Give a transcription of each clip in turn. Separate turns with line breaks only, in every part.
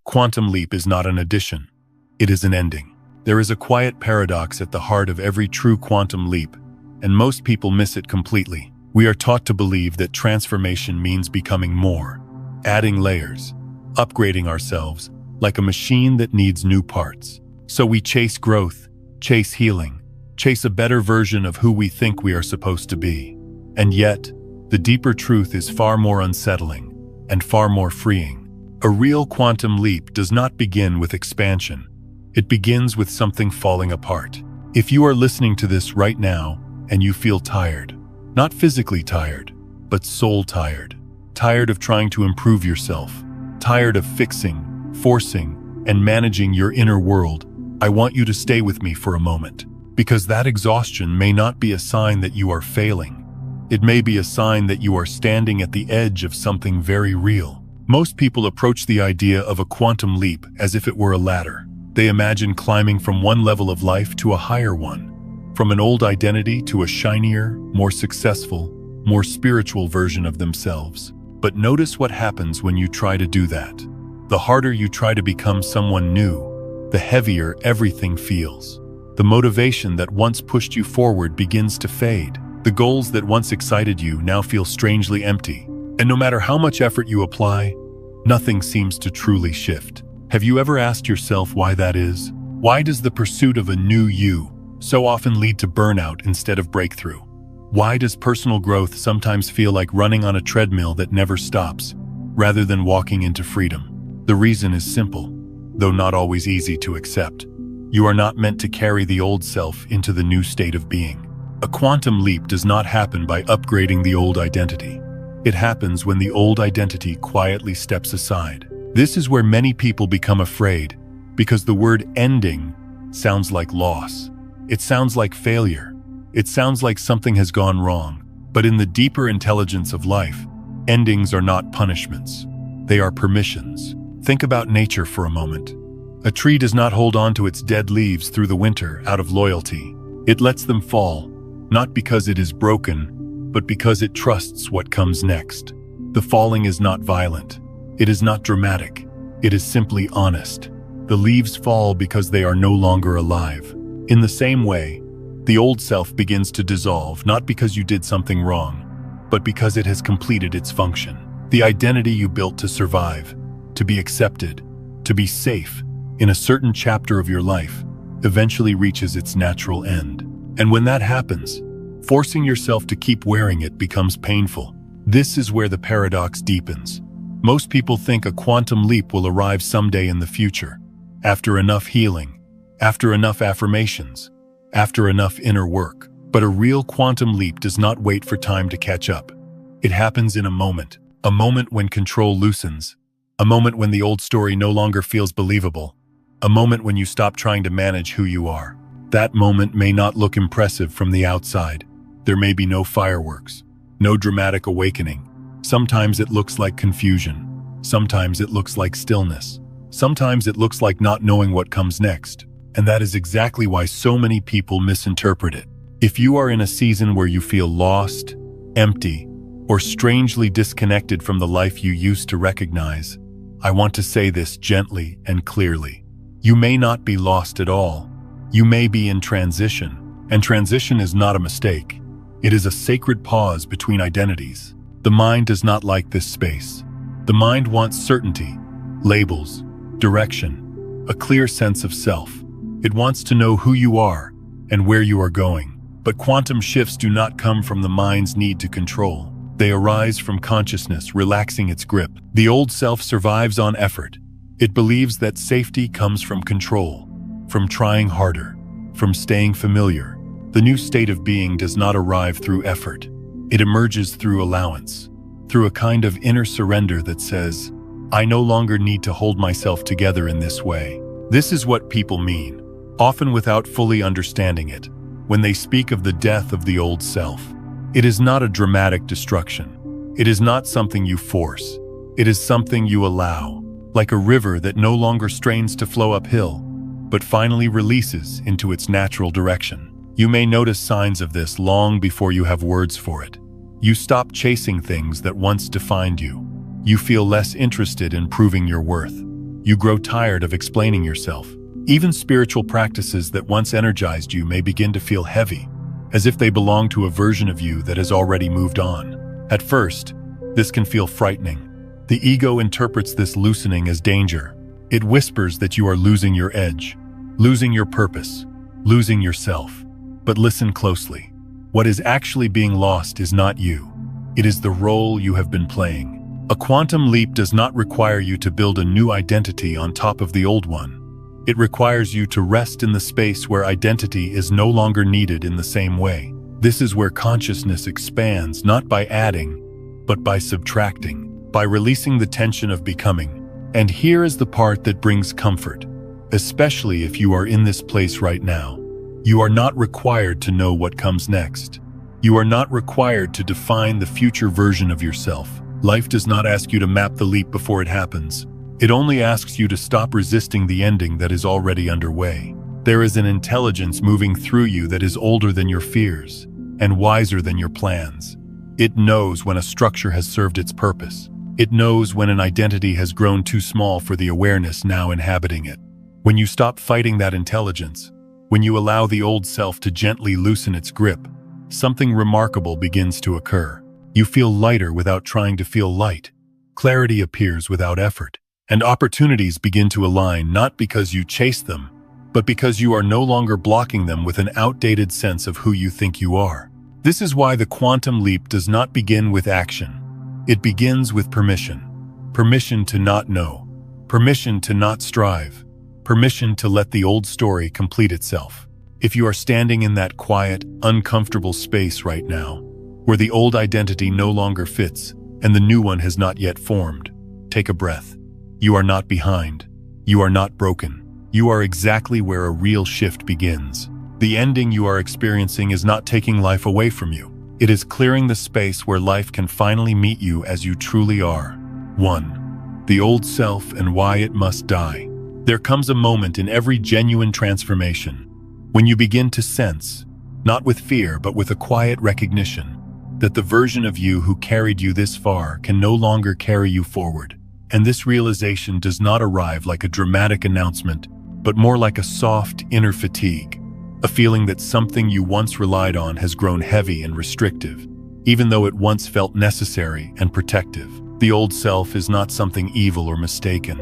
Quantum leap is not an addition. It is an ending. There is a quiet paradox at the heart of every true quantum leap, and most people miss it completely. We are taught to believe that transformation means becoming more, adding layers, upgrading ourselves, like a machine that needs new parts. So we chase growth, chase healing, chase a better version of who we think we are supposed to be. And yet, the deeper truth is far more unsettling and far more freeing. A real quantum leap does not begin with expansion. It begins with something falling apart. If you are listening to this right now and you feel tired, not physically tired, but soul tired, tired of trying to improve yourself, tired of fixing, forcing, and managing your inner world, I want you to stay with me for a moment. Because that exhaustion may not be a sign that you are failing. It may be a sign that you are standing at the edge of something very real. Most people approach the idea of a quantum leap as if it were a ladder. They imagine climbing from one level of life to a higher one, from an old identity to a shinier, more successful, more spiritual version of themselves. But notice what happens when you try to do that. The harder you try to become someone new, the heavier everything feels. The motivation that once pushed you forward begins to fade. The goals that once excited you now feel strangely empty. And no matter how much effort you apply, nothing seems to truly shift. Have you ever asked yourself why that is? Why does the pursuit of a new you so often lead to burnout instead of breakthrough? Why does personal growth sometimes feel like running on a treadmill that never stops, rather than walking into freedom? The reason is simple, though not always easy to accept. You are not meant to carry the old self into the new state of being. A quantum leap does not happen by upgrading the old identity. It happens when the old identity quietly steps aside. This is where many people become afraid, because the word ending sounds like loss. It sounds like failure. It sounds like something has gone wrong. But in the deeper intelligence of life, endings are not punishments. They are permissions. Think about nature for a moment. A tree does not hold on to its dead leaves through the winter out of loyalty. It lets them fall, not because it is broken, but because it trusts what comes next. The falling is not violent. It is not dramatic. It is simply honest. The leaves fall because they are no longer alive. In the same way, the old self begins to dissolve, not because you did something wrong, but because it has completed its function. The identity you built to survive, to be accepted, to be safe in a certain chapter of your life, eventually reaches its natural end. And when that happens, forcing yourself to keep wearing it becomes painful. This is where the paradox deepens. Most people think a quantum leap will arrive someday in the future, after enough healing, after enough affirmations, after enough inner work. But a real quantum leap does not wait for time to catch up. It happens in a moment when control loosens, a moment when the old story no longer feels believable, a moment when you stop trying to manage who you are. That moment may not look impressive from the outside. There may be no fireworks, no dramatic awakening. Sometimes it looks like confusion. Sometimes it looks like stillness. Sometimes it looks like not knowing what comes next. And that is exactly why so many people misinterpret it. If you are in a season where you feel lost, empty, or strangely disconnected from the life you used to recognize, I want to say this gently and clearly. You may not be lost at all. You may be in transition, and transition is not a mistake. It is a sacred pause between identities. The mind does not like this space. The mind wants certainty, labels, direction, a clear sense of self. It wants to know who you are and where you are going. But quantum shifts do not come from the mind's need to control. They arise from consciousness relaxing its grip. The old self survives on effort. It believes that safety comes from control, from trying harder, from staying familiar. The new state of being does not arrive through effort. It emerges through allowance, through a kind of inner surrender that says, I no longer need to hold myself together in this way. This is what people mean, often without fully understanding it, when they speak of the death of the old self. It is not a dramatic destruction. It is not something you force. It is something you allow, like a river that no longer strains to flow uphill, but finally releases into its natural direction. You may notice signs of this long before you have words for it. You stop chasing things that once defined you. You feel less interested in proving your worth. You grow tired of explaining yourself. Even spiritual practices that once energized you may begin to feel heavy, as if they belong to a version of you that has already moved on. At first, this can feel frightening. The ego interprets this loosening as danger. It whispers that you are losing your edge, losing your purpose, losing yourself. But listen closely. What is actually being lost is not you. It is the role you have been playing. A quantum leap does not require you to build a new identity on top of the old one. It requires you to rest in the space where identity is no longer needed in the same way. This is where consciousness expands, not by adding, but by subtracting, by releasing the tension of becoming. And here is the part that brings comfort, especially if you are in this place right now. You are not required to know what comes next. You are not required to define the future version of yourself. Life does not ask you to map the leap before it happens. It only asks you to stop resisting the ending that is already underway. There is an intelligence moving through you that is older than your fears and wiser than your plans. It knows when a structure has served its purpose. It knows when an identity has grown too small for the awareness now inhabiting it. When you stop fighting that intelligence, when you allow the old self to gently loosen its grip, something remarkable begins to occur. You feel lighter without trying to feel light. Clarity appears without effort. And opportunities begin to align not because you chase them, but because you are no longer blocking them with an outdated sense of who you think you are. This is why the quantum leap does not begin with action. It begins with permission. Permission to not know. Permission to not strive. Permission to let the old story complete itself. If you are standing in that quiet, uncomfortable space right now, where the old identity no longer fits and the new one has not yet formed, take a breath. You are not behind. You are not broken. You are exactly where a real shift begins. The ending you are experiencing is not taking life away from you. It is clearing the space where life can finally meet you as you truly are. 1. The old self and why it must die. There comes a moment in every genuine transformation when you begin to sense, not with fear but with a quiet recognition, that the version of you who carried you this far can no longer carry you forward. And this realization does not arrive like a dramatic announcement, but more like a soft inner fatigue, a feeling that something you once relied on has grown heavy and restrictive, even though it once felt necessary and protective. The old self is not something evil or mistaken,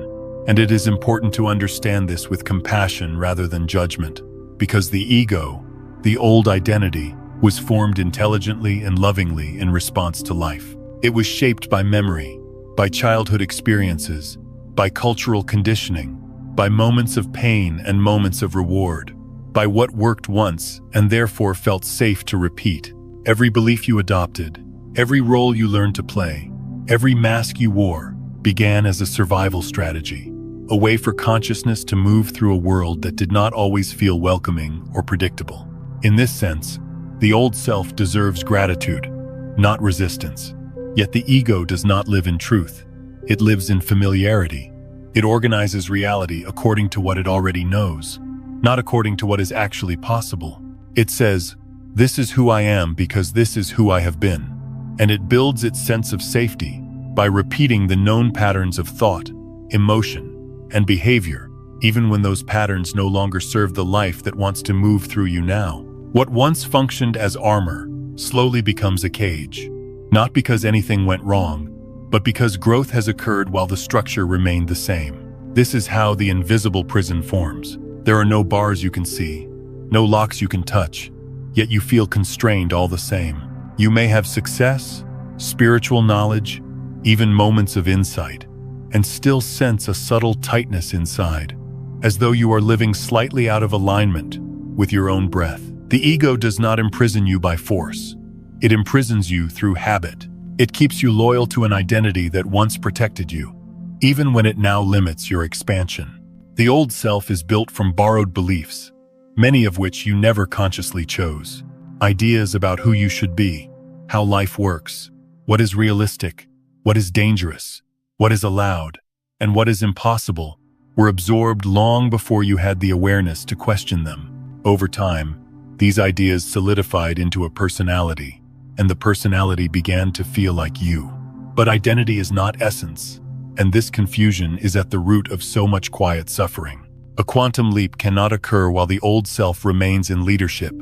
and it is important to understand this with compassion rather than judgment, because the ego, the old identity, was formed intelligently and lovingly in response to life. It was shaped by memory, by childhood experiences, by cultural conditioning, by moments of pain and moments of reward, by what worked once and therefore felt safe to repeat. Every belief you adopted, every role you learned to play, every mask you wore, began as a survival strategy, a way for consciousness to move through a world that did not always feel welcoming or predictable. In this sense, the old self deserves gratitude, not resistance. Yet the ego does not live in truth. It lives in familiarity. It organizes reality according to what it already knows, not according to what is actually possible. It says, "This is who I am because this is who I have been." And it builds its sense of safety by repeating the known patterns of thought, emotion, and behavior, even when those patterns no longer serve the life that wants to move through you now. What once functioned as armor slowly becomes a cage, not because anything went wrong, but because growth has occurred while the structure remained the same. This is how the invisible prison forms. There are no bars you can see, no locks you can touch, yet you feel constrained all the same. You may have success, spiritual knowledge, even moments of insight, and still sense a subtle tightness inside, as though you are living slightly out of alignment with your own breath. The ego does not imprison you by force. It imprisons you through habit. It keeps you loyal to an identity that once protected you, even when it now limits your expansion. The old self is built from borrowed beliefs, many of which you never consciously chose. Ideas about who you should be, how life works, what is realistic, what is dangerous, what is allowed, and what is impossible were absorbed long before you had the awareness to question them. Over time, these ideas solidified into a personality, and the personality began to feel like you. But identity is not essence. and this confusion is at the root of so much quiet suffering. A quantum leap cannot occur while the old self remains in leadership,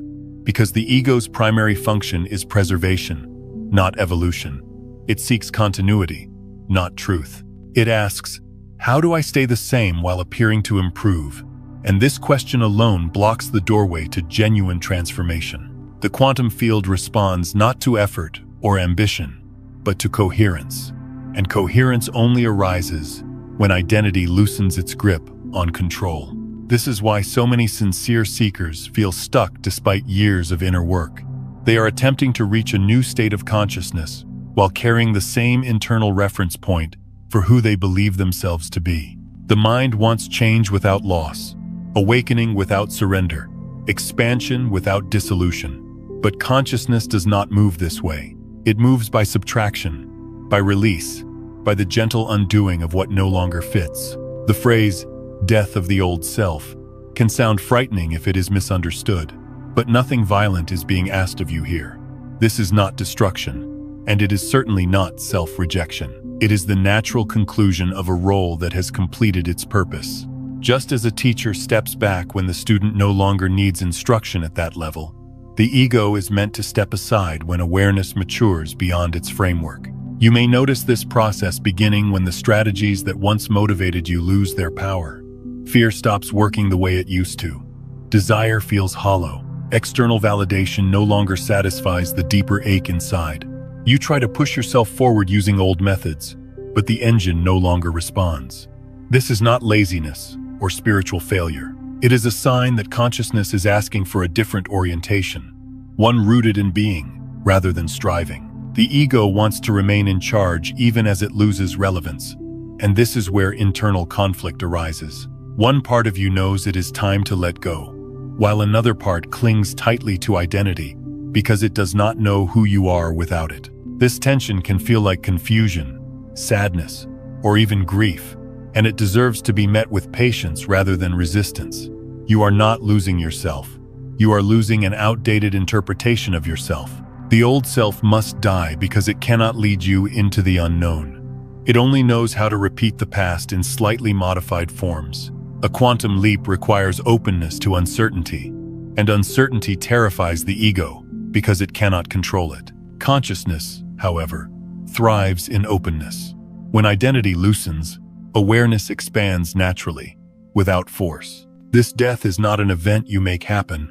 because the ego's primary function is preservation, not evolution. It seeks continuity, not truth. It asks, how do I stay the same while appearing to improve? And this question alone blocks the doorway to genuine transformation. The quantum field responds not to effort or ambition, but to coherence. And coherence only arises when identity loosens its grip on control. This is why so many sincere seekers feel stuck despite years of inner work. They are attempting to reach a new state of consciousness while carrying the same internal reference point for who they believe themselves to be. The mind wants change without loss, awakening without surrender, expansion without dissolution. But consciousness does not move this way. It moves by subtraction, by release, by the gentle undoing of what no longer fits. The phrase, death of the old self, can sound frightening if it is misunderstood, but nothing violent is being asked of you here. This is not destruction, and it is certainly not self-rejection. It is the natural conclusion of a role that has completed its purpose. Just as a teacher steps back when the student no longer needs instruction at that level, the ego is meant to step aside when awareness matures beyond its framework. You may notice this process beginning when the strategies that once motivated you lose their power. Fear stops working the way it used to. Desire feels hollow. External validation no longer satisfies the deeper ache inside. You try to push yourself forward using old methods, but the engine no longer responds. This is not laziness or spiritual failure. It is a sign that consciousness is asking for a different orientation, one rooted in being rather than striving. The ego wants to remain in charge even as it loses relevance, and this is where internal conflict arises. One part of you knows it is time to let go, while another part clings tightly to identity because it does not know who you are without it. This tension can feel like confusion, sadness, or even grief, and it deserves to be met with patience rather than resistance. You are not losing yourself. You are losing an outdated interpretation of yourself. The old self must die because it cannot lead you into the unknown. It only knows how to repeat the past in slightly modified forms. A quantum leap requires openness to uncertainty, and uncertainty terrifies the ego because it cannot control it. Consciousness, however, thrives in openness. When identity loosens, awareness expands naturally, without force. This death is not an event you make happen.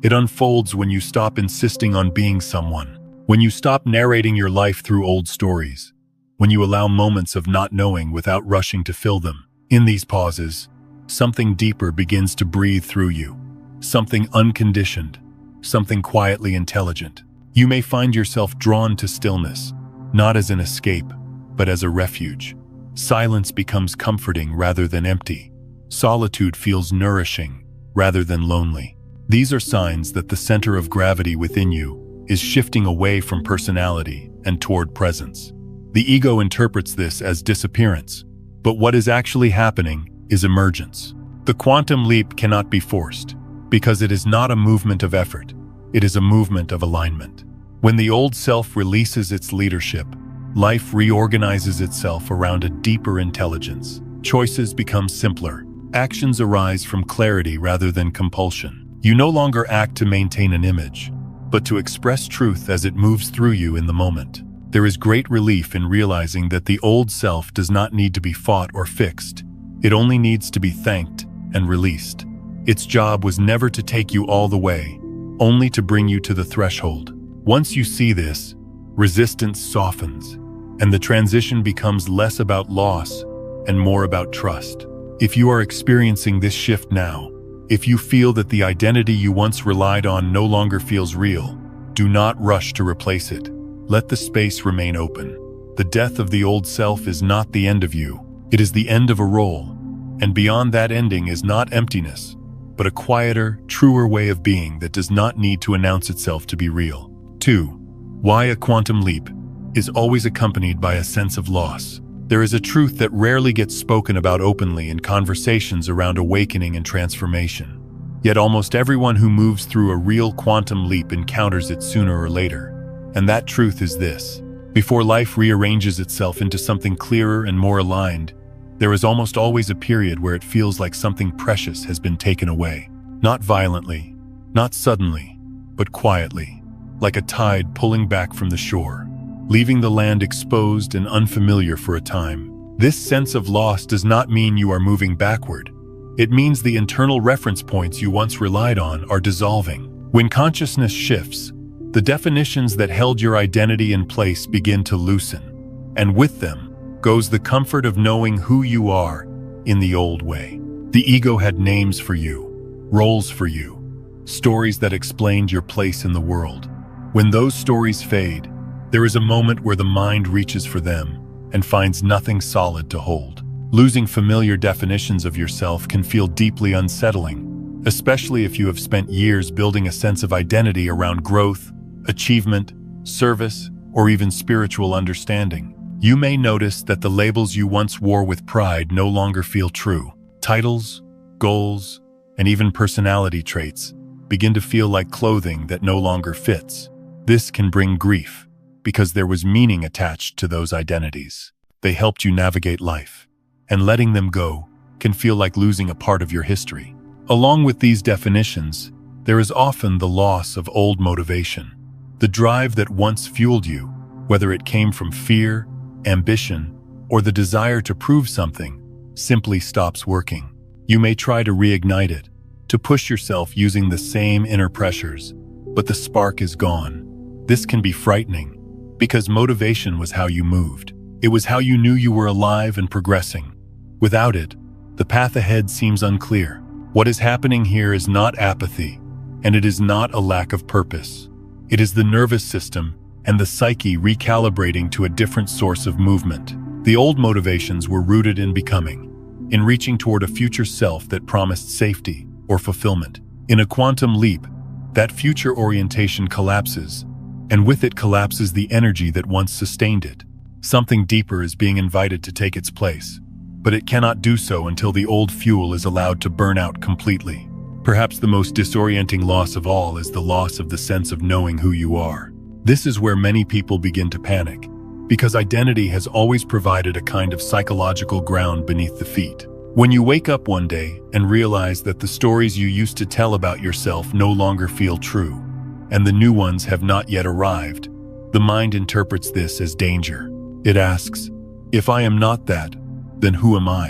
It unfolds when you stop insisting on being someone, when you stop narrating your life through old stories, when you allow moments of not knowing without rushing to fill them. In these pauses, something deeper begins to breathe through you, something unconditioned, something quietly intelligent. You may find yourself drawn to stillness, not as an escape, but as a refuge. Silence becomes comforting rather than empty. Solitude feels nourishing rather than lonely. These are signs that the center of gravity within you is shifting away from personality and toward presence. The ego interprets this as disappearance, but what is actually happening is emergence. The quantum leap cannot be forced, because it is not a movement of effort, it is a movement of alignment. When the old self releases its leadership, life reorganizes itself around a deeper intelligence. Choices become simpler. Actions arise from clarity rather than compulsion. You no longer act to maintain an image, but to express truth as it moves through you in the moment. There is great relief in realizing that the old self does not need to be fought or fixed. It only needs to be thanked and released. Its job was never to take you all the way, only to bring you to the threshold. Once you see this, resistance softens, and the transition becomes less about loss and more about trust. If you are experiencing this shift now, if you feel that the identity you once relied on no longer feels real, do not rush to replace it. Let the space remain open. The death of the old self is not the end of you. It is the end of a role. And beyond that ending is not emptiness, but a quieter, truer way of being that does not need to announce itself to be real. 2. Why a quantum leap is always accompanied by a sense of loss. There is a truth that rarely gets spoken about openly in conversations around awakening and transformation. Yet almost everyone who moves through a real quantum leap encounters it sooner or later. And that truth is this: Before life rearranges itself into something clearer and more aligned, there is almost always a period where it feels like something precious has been taken away. Not violently, not suddenly, but quietly, like a tide pulling back from the shore, leaving the land exposed and unfamiliar for a time. This sense of loss does not mean you are moving backward. It means the internal reference points you once relied on are dissolving. When consciousness shifts, the definitions that held your identity in place begin to loosen, and with them goes the comfort of knowing who you are in the old way. The ego had names for you, roles for you, stories that explained your place in the world. When those stories fade, there is a moment where the mind reaches for them and finds nothing solid to hold. Losing familiar definitions of yourself can feel deeply unsettling, especially if you have spent years building a sense of identity around growth, achievement, service, or even spiritual understanding. You may notice that the labels you once wore with pride no longer feel true. Titles, goals, and even personality traits begin to feel like clothing that no longer fits. This can bring grief, because there was meaning attached to those identities. They helped you navigate life, and letting them go can feel like losing a part of your history. Along with these definitions, there is often the loss of old motivation. The drive that once fueled you, whether it came from fear, ambition, or the desire to prove something, simply stops working. You may try to reignite it, to push yourself using the same inner pressures, but the spark is gone. This can be frightening, because motivation was how you moved. It was how you knew you were alive and progressing. Without it, the path ahead seems unclear. What is happening here is not apathy, and it is not a lack of purpose. It is the nervous system and the psyche recalibrating to a different source of movement. The old motivations were rooted in becoming, in reaching toward a future self that promised safety or fulfillment. In a quantum leap, that future orientation collapses, and with it collapses the energy that once sustained it. Something deeper is being invited to take its place, but it cannot do so until the old fuel is allowed to burn out completely. Perhaps the most disorienting loss of all is the loss of the sense of knowing who you are. This is where many people begin to panic, because identity has always provided a kind of psychological ground beneath the feet. When you wake up one day and realize that the stories you used to tell about yourself no longer feel true, and the new ones have not yet arrived, the mind interprets this as danger. It asks, if I am not that, then who am I?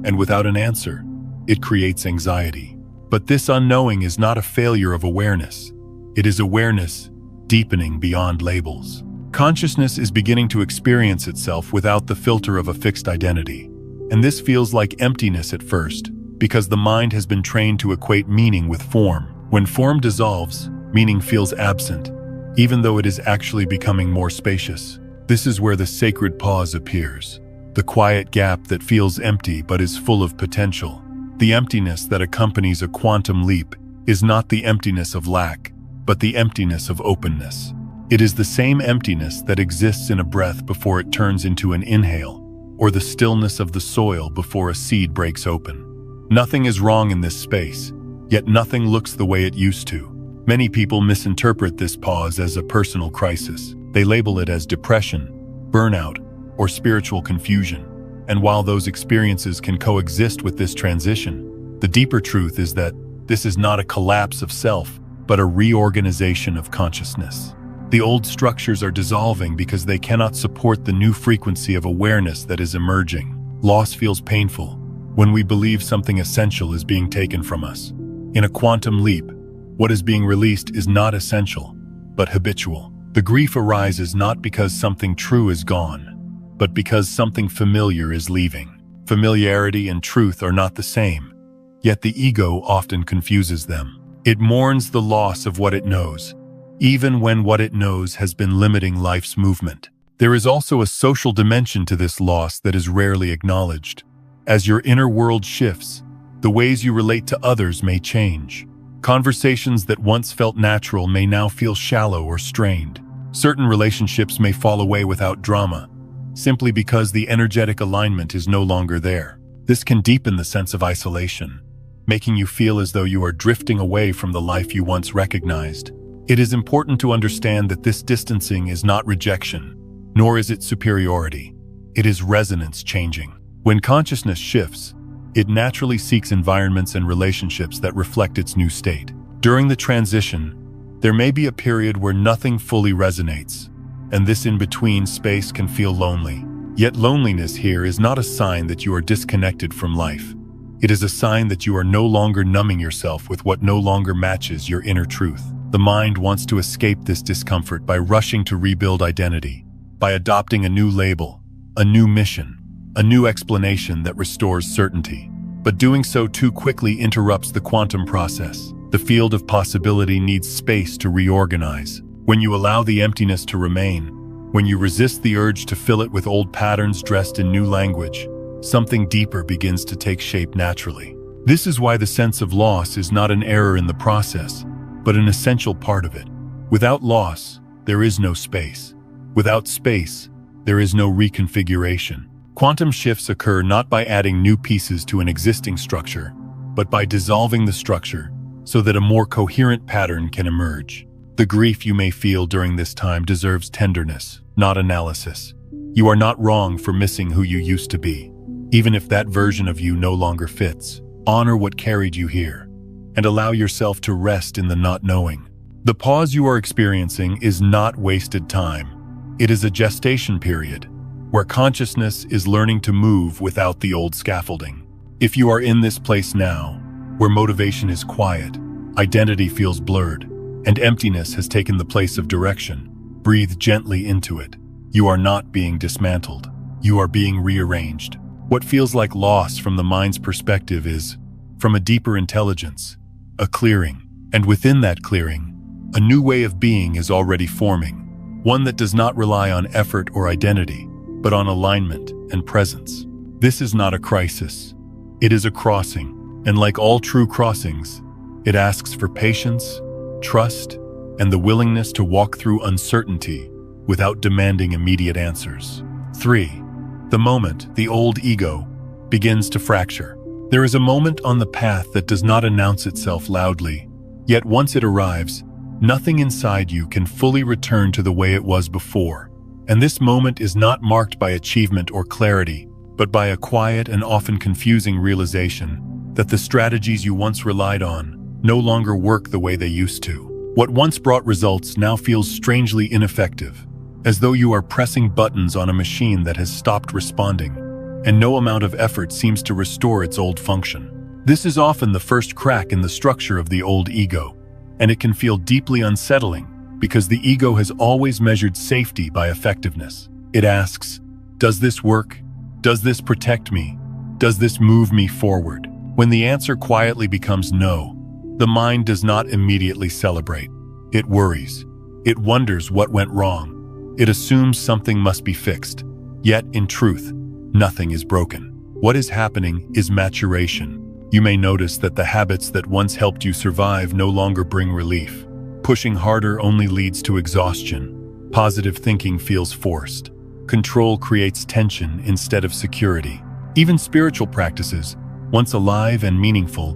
And without an answer, it creates anxiety. But this unknowing is not a failure of awareness. It is awareness deepening beyond labels. Consciousness is beginning to experience itself without the filter of a fixed identity. And this feels like emptiness at first, because the mind has been trained to equate meaning with form. When form dissolves, meaning feels absent, even though it is actually becoming more spacious. This is where the sacred pause appears, the quiet gap that feels empty but is full of potential. The emptiness that accompanies a quantum leap is not the emptiness of lack, but the emptiness of openness. It is the same emptiness that exists in a breath before it turns into an inhale, or the stillness of the soil before a seed breaks open. Nothing is wrong in this space, yet nothing looks the way it used to. Many people misinterpret this pause as a personal crisis. They label it as depression, burnout, or spiritual confusion. And while those experiences can coexist with this transition, the deeper truth is that this is not a collapse of self, but a reorganization of consciousness. The old structures are dissolving because they cannot support the new frequency of awareness that is emerging. Loss feels painful when we believe something essential is being taken from us. In a quantum leap, what is being released is not essential, but habitual. The grief arises not because something true is gone, but because something familiar is leaving. Familiarity and truth are not the same, yet the ego often confuses them. It mourns the loss of what it knows, even when what it knows has been limiting life's movement. There is also a social dimension to this loss that is rarely acknowledged. As your inner world shifts, the ways you relate to others may change. Conversations that once felt natural may now feel shallow or strained. Certain relationships may fall away without drama, simply because the energetic alignment is no longer there. This can deepen the sense of isolation, making you feel as though you are drifting away from the life you once recognized. It is important to understand that this distancing is not rejection. nor is it superiority. It is resonance changing. When consciousness shifts, it naturally seeks environments and relationships that reflect its new state. During the transition, there may be a period where nothing fully resonates, and this in-between space can feel lonely. Yet loneliness here is not a sign that you are disconnected from life. It is a sign that you are no longer numbing yourself with what no longer matches your inner truth. The mind wants to escape this discomfort by rushing to rebuild identity, by adopting a new label, a new mission, a new explanation that restores certainty. But doing so too quickly interrupts the quantum process. The field of possibility needs space to reorganize. When you allow the emptiness to remain, when you resist the urge to fill it with old patterns dressed in new language, something deeper begins to take shape naturally. This is why the sense of loss is not an error in the process, but an essential part of it. Without loss, there is no space. Without space, there is no reconfiguration. Quantum shifts occur not by adding new pieces to an existing structure, but by dissolving the structure so that a more coherent pattern can emerge. The grief you may feel during this time deserves tenderness, not analysis. You are not wrong for missing who you used to be. Even if that version of you no longer fits, honor what carried you here, and allow yourself to rest in the not knowing. The pause you are experiencing is not wasted time. It is a gestation period, where consciousness is learning to move without the old scaffolding. If you are in this place now, where motivation is quiet, identity feels blurred, and emptiness has taken the place of direction, breathe gently into it. You are not being dismantled. You are being rearranged. What feels like loss from the mind's perspective is, from a deeper intelligence, a clearing. And within that clearing, a new way of being is already forming, one that does not rely on effort or identity, but on alignment and presence. This is not a crisis. It is a crossing. And like all true crossings, it asks for patience, trust, and the willingness to walk through uncertainty without demanding immediate answers. 3. The moment the old ego begins to fracture. There is a moment on the path that does not announce itself loudly, yet once it arrives, nothing inside you can fully return to the way it was before. And this moment is not marked by achievement or clarity, but by a quiet and often confusing realization that the strategies you once relied on no longer work the way they used to. What once brought results now feels strangely ineffective, as though you are pressing buttons on a machine that has stopped responding, and no amount of effort seems to restore its old function. This is often the first crack in the structure of the old ego, and it can feel deeply unsettling because the ego has always measured safety by effectiveness. It asks, does this work? Does this protect me? Does this move me forward? When the answer quietly becomes no, the mind does not immediately celebrate. It worries. It wonders what went wrong. It assumes something must be fixed. Yet, in truth, nothing is broken. What is happening is maturation. You may notice that the habits that once helped you survive no longer bring relief. Pushing harder only leads to exhaustion. Positive thinking feels forced. Control creates tension instead of security. Even spiritual practices, once alive and meaningful,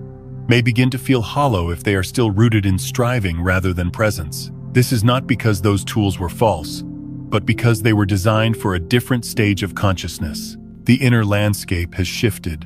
may begin to feel hollow if they are still rooted in striving rather than presence. This is not because those tools were false, but because they were designed for a different stage of consciousness. The inner landscape has shifted,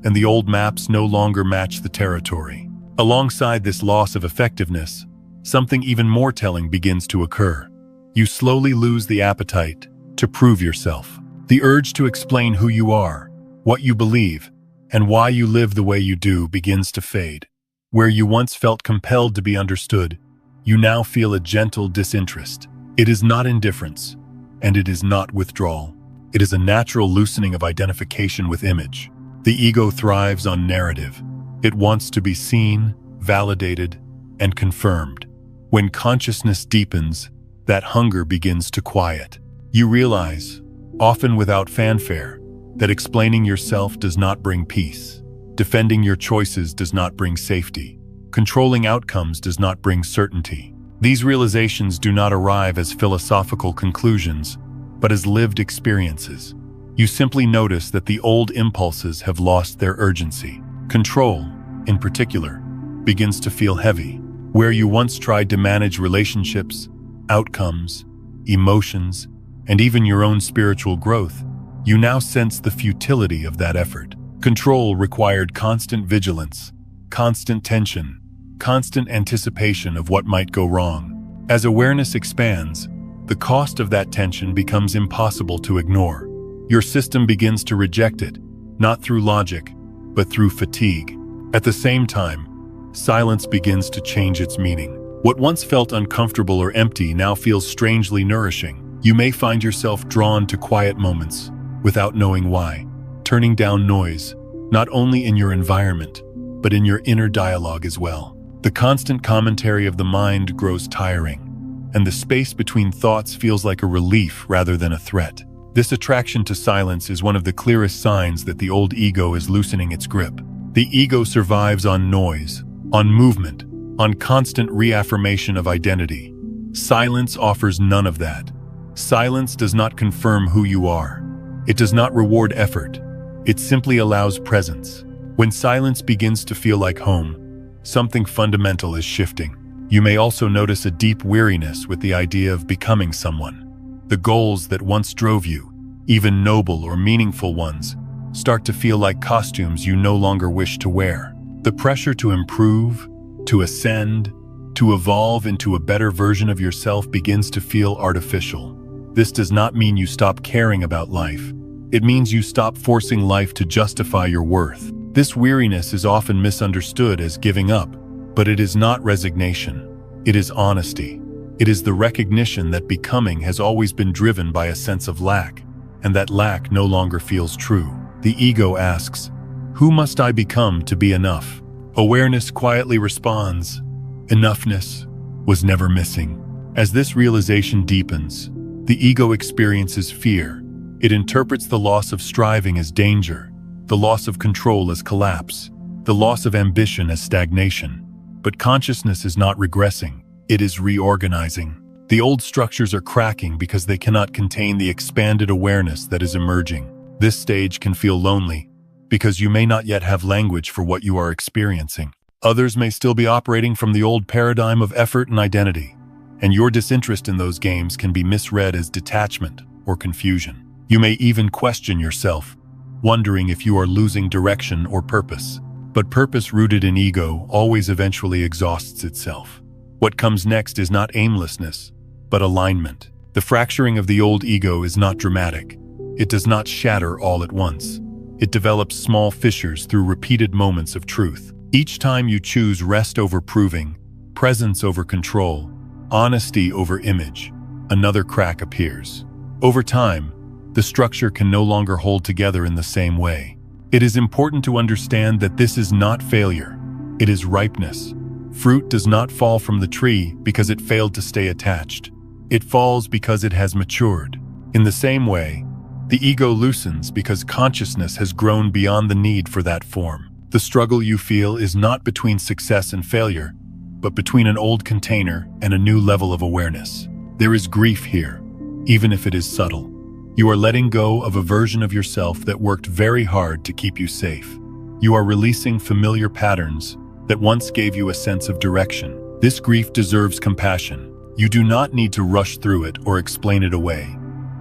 and the old maps no longer match the territory. Alongside this loss of effectiveness, something even more telling begins to occur. You slowly lose the appetite to prove yourself. The urge to explain who you are, what you believe, and why you live the way you do begins to fade. Where you once felt compelled to be understood, you now feel a gentle disinterest. It is not indifference, and it is not withdrawal. It is a natural loosening of identification with image. The ego thrives on narrative. It wants to be seen, validated, and confirmed. When consciousness deepens, that hunger begins to quiet. You realize, often without fanfare, that explaining yourself does not bring peace. Defending your choices does not bring safety. Controlling outcomes does not bring certainty. These realizations do not arrive as philosophical conclusions, but as lived experiences. You simply notice that the old impulses have lost their urgency. Control, in particular, begins to feel heavy. Where you once tried to manage relationships, outcomes, emotions, and even your own spiritual growth, you now sense the futility of that effort. Control required constant vigilance, constant tension, constant anticipation of what might go wrong. As awareness expands, the cost of that tension becomes impossible to ignore. Your system begins to reject it, not through logic, but through fatigue. At the same time, silence begins to change its meaning. What once felt uncomfortable or empty now feels strangely nourishing. You may find yourself drawn to quiet moments without knowing why, turning down noise, not only in your environment, but in your inner dialogue as well. The constant commentary of the mind grows tiring, and the space between thoughts feels like a relief rather than a threat. This attraction to silence is one of the clearest signs that the old ego is loosening its grip. The ego survives on noise, on movement, on constant reaffirmation of identity. Silence offers none of that. Silence does not confirm who you are. It does not reward effort. It simply allows presence. When silence begins to feel like home, something fundamental is shifting. You may also notice a deep weariness with the idea of becoming someone. The goals that once drove you, even noble or meaningful ones, start to feel like costumes you no longer wish to wear. The pressure to improve, to ascend, to evolve into a better version of yourself begins to feel artificial. This does not mean you stop caring about life. It means you stop forcing life to justify your worth. This weariness is often misunderstood as giving up, but it is not resignation. It is honesty. It is the recognition that becoming has always been driven by a sense of lack, and that lack no longer feels true. The ego asks, "Who must I become to be enough?" Awareness quietly responds, "Enoughness was never missing." As this realization deepens, the ego experiences fear. It interprets the loss of striving as danger, the loss of control as collapse, the loss of ambition as stagnation. But consciousness is not regressing, it is reorganizing. The old structures are cracking because they cannot contain the expanded awareness that is emerging. This stage can feel lonely, because you may not yet have language for what you are experiencing. Others may still be operating from the old paradigm of effort and identity, and your disinterest in those games can be misread as detachment or confusion. You may even question yourself, wondering if you are losing direction or purpose. But purpose rooted in ego always eventually exhausts itself. What comes next is not aimlessness, but alignment. The fracturing of the old ego is not dramatic. It does not shatter all at once. It develops small fissures through repeated moments of truth. Each time you choose rest over proving, presence over control, honesty over image, another crack appears. Over time, the structure can no longer hold together in the same way. It is important to understand that this is not failure. It is ripeness. Fruit does not fall from the tree because it failed to stay attached. It falls because it has matured. In the same way, the ego loosens because consciousness has grown beyond the need for that form. The struggle you feel is not between success and failure, but between an old container and a new level of awareness. There is grief here, even if it is subtle. You are letting go of a version of yourself that worked very hard to keep you safe. You are releasing familiar patterns that once gave you a sense of direction. This grief deserves compassion. You do not need to rush through it or explain it away.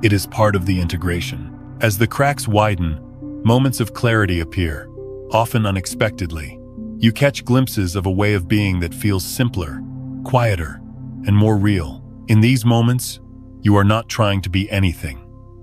It is part of the integration. As the cracks widen, moments of clarity appear, often unexpectedly. You catch glimpses of a way of being that feels simpler, quieter, and more real. In these moments, you are not trying to be anything.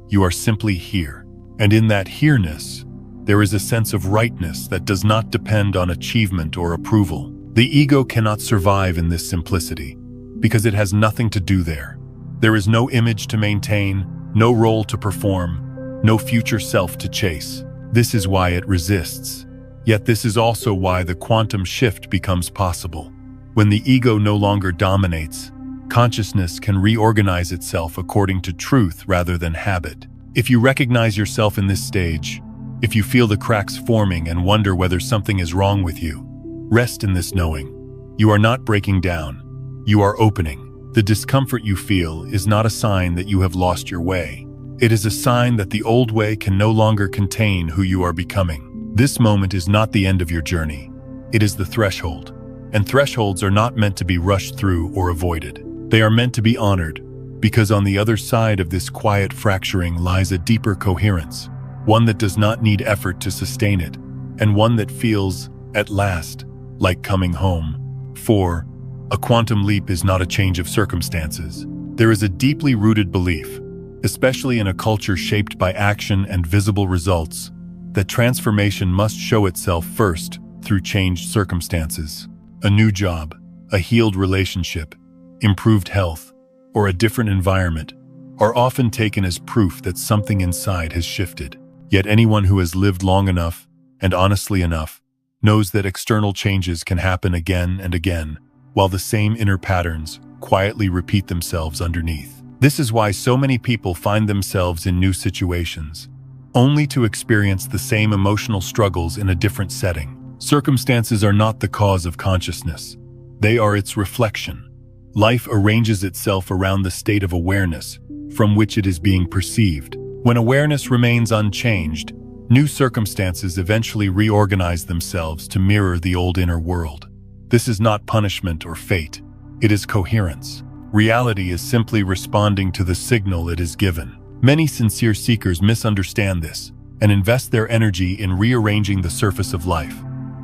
You are simply here. And in that here-ness, there is a sense of rightness that does not depend on achievement or approval. The ego cannot survive in this simplicity, because it has nothing to do there. There is no image to maintain, no role to perform, no future self to chase. This is why it resists. Yet this is also why the quantum shift becomes possible. When the ego no longer dominates, consciousness can reorganize itself according to truth rather than habit. If you recognize yourself in this stage, if you feel the cracks forming and wonder whether something is wrong with you, rest in this knowing. You are not breaking down. You are opening. The discomfort you feel is not a sign that you have lost your way. It is a sign that the old way can no longer contain who you are becoming. This moment is not the end of your journey. It is the threshold. And thresholds are not meant to be rushed through or avoided. They are meant to be honored, because on the other side of this quiet fracturing lies a deeper coherence, one that does not need effort to sustain it, and one that feels, at last, like coming home. 4. A quantum leap is not a change of circumstances. There is a deeply rooted belief, especially in a culture shaped by action and visible results, that transformation must show itself first through changed circumstances. A new job, a healed relationship, improved health, or a different environment are often taken as proof that something inside has shifted. Yet anyone who has lived long enough, and honestly enough, knows that external changes can happen again and again, while the same inner patterns quietly repeat themselves underneath. This is why so many people find themselves in new situations, only to experience the same emotional struggles in a different setting. Circumstances are not the cause of consciousness. They are its reflection. Life arranges itself around the state of awareness from which it is being perceived. When awareness remains unchanged, new circumstances eventually reorganize themselves to mirror the old inner world. This is not punishment or fate. It is coherence. Reality is simply responding to the signal it is given. Many sincere seekers misunderstand this and invest their energy in rearranging the surface of life,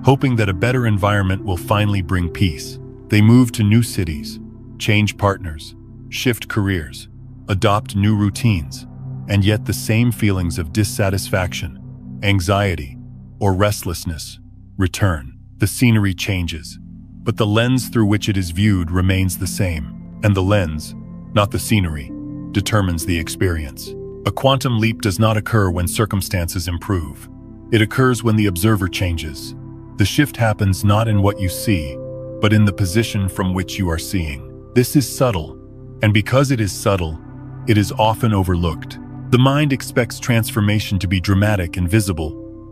hoping that a better environment will finally bring peace. They move to new cities, change partners, shift careers, adopt new routines, and yet the same feelings of dissatisfaction, anxiety, or restlessness return. The scenery changes, but the lens through which it is viewed remains the same, and the lens, not the scenery, determines the experience. A quantum leap does not occur when circumstances improve. It occurs when the observer changes. The shift happens not in what you see, but in the position from which you are seeing. This is subtle, and because it is subtle, it is often overlooked. The mind expects transformation to be dramatic and visible,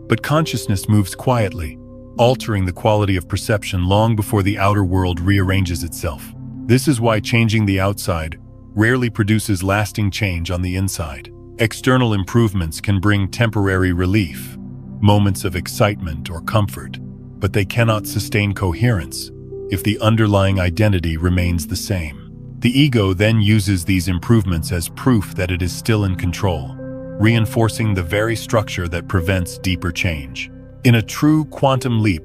but consciousness moves quietly, altering the quality of perception long before the outer world rearranges itself. This is why changing the outside rarely produces lasting change on the inside. External improvements can bring temporary relief, moments of excitement or comfort, but they cannot sustain coherence if the underlying identity remains the same. The ego then uses these improvements as proof that it is still in control, reinforcing the very structure that prevents deeper change. In a true quantum leap,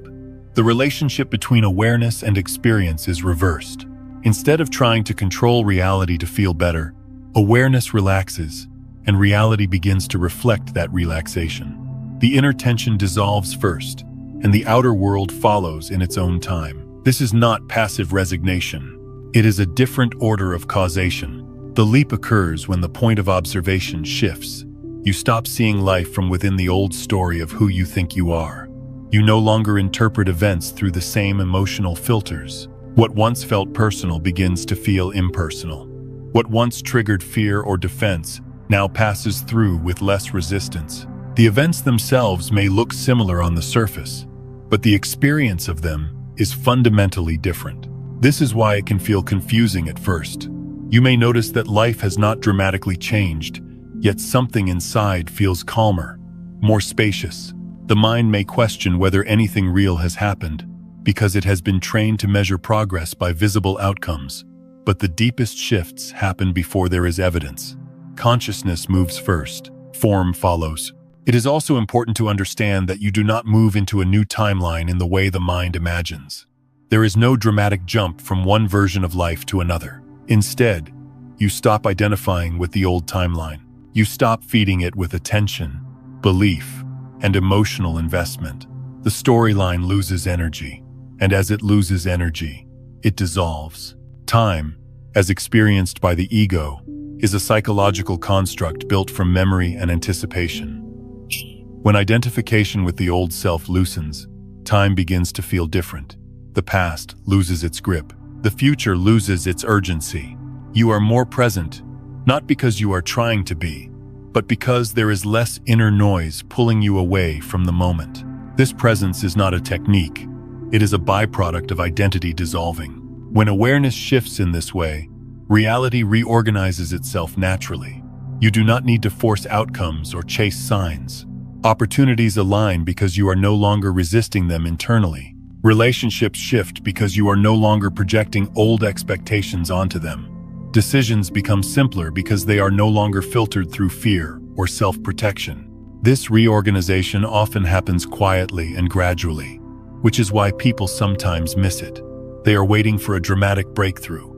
the relationship between awareness and experience is reversed. Instead of trying to control reality to feel better, awareness relaxes, and reality begins to reflect that relaxation. The inner tension dissolves first, and the outer world follows in its own time. This is not passive resignation. It is a different order of causation. The leap occurs when the point of observation shifts. You stop seeing life from within the old story of who you think you are. You no longer interpret events through the same emotional filters. What once felt personal begins to feel impersonal. What once triggered fear or defense now passes through with less resistance. The events themselves may look similar on the surface, but the experience of them is fundamentally different. This is why it can feel confusing at first. You may notice that life has not dramatically changed, yet something inside feels calmer, more spacious. The mind may question whether anything real has happened, because it has been trained to measure progress by visible outcomes. But the deepest shifts happen before there is evidence. Consciousness moves first, form follows. It is also important to understand that you do not move into a new timeline in the way the mind imagines. There is no dramatic jump from one version of life to another. Instead, you stop identifying with the old timeline. You stop feeding it with attention, belief, and emotional investment. The storyline loses energy, and as it loses energy, it dissolves. Time, as experienced by the ego, is a psychological construct built from memory and anticipation. When identification with the old self loosens, time begins to feel different. The past loses its grip. The future loses its urgency. You are more present, not because you are trying to be, but because there is less inner noise pulling you away from the moment. This presence is not a technique. It is a byproduct of identity dissolving. When awareness shifts in this way, reality reorganizes itself naturally. You do not need to force outcomes or chase signs. Opportunities align because you are no longer resisting them internally. Relationships shift because you are no longer projecting old expectations onto them. Decisions become simpler because they are no longer filtered through fear or self-protection. This reorganization often happens quietly and gradually, which is why people sometimes miss it. They are waiting for a dramatic breakthrough,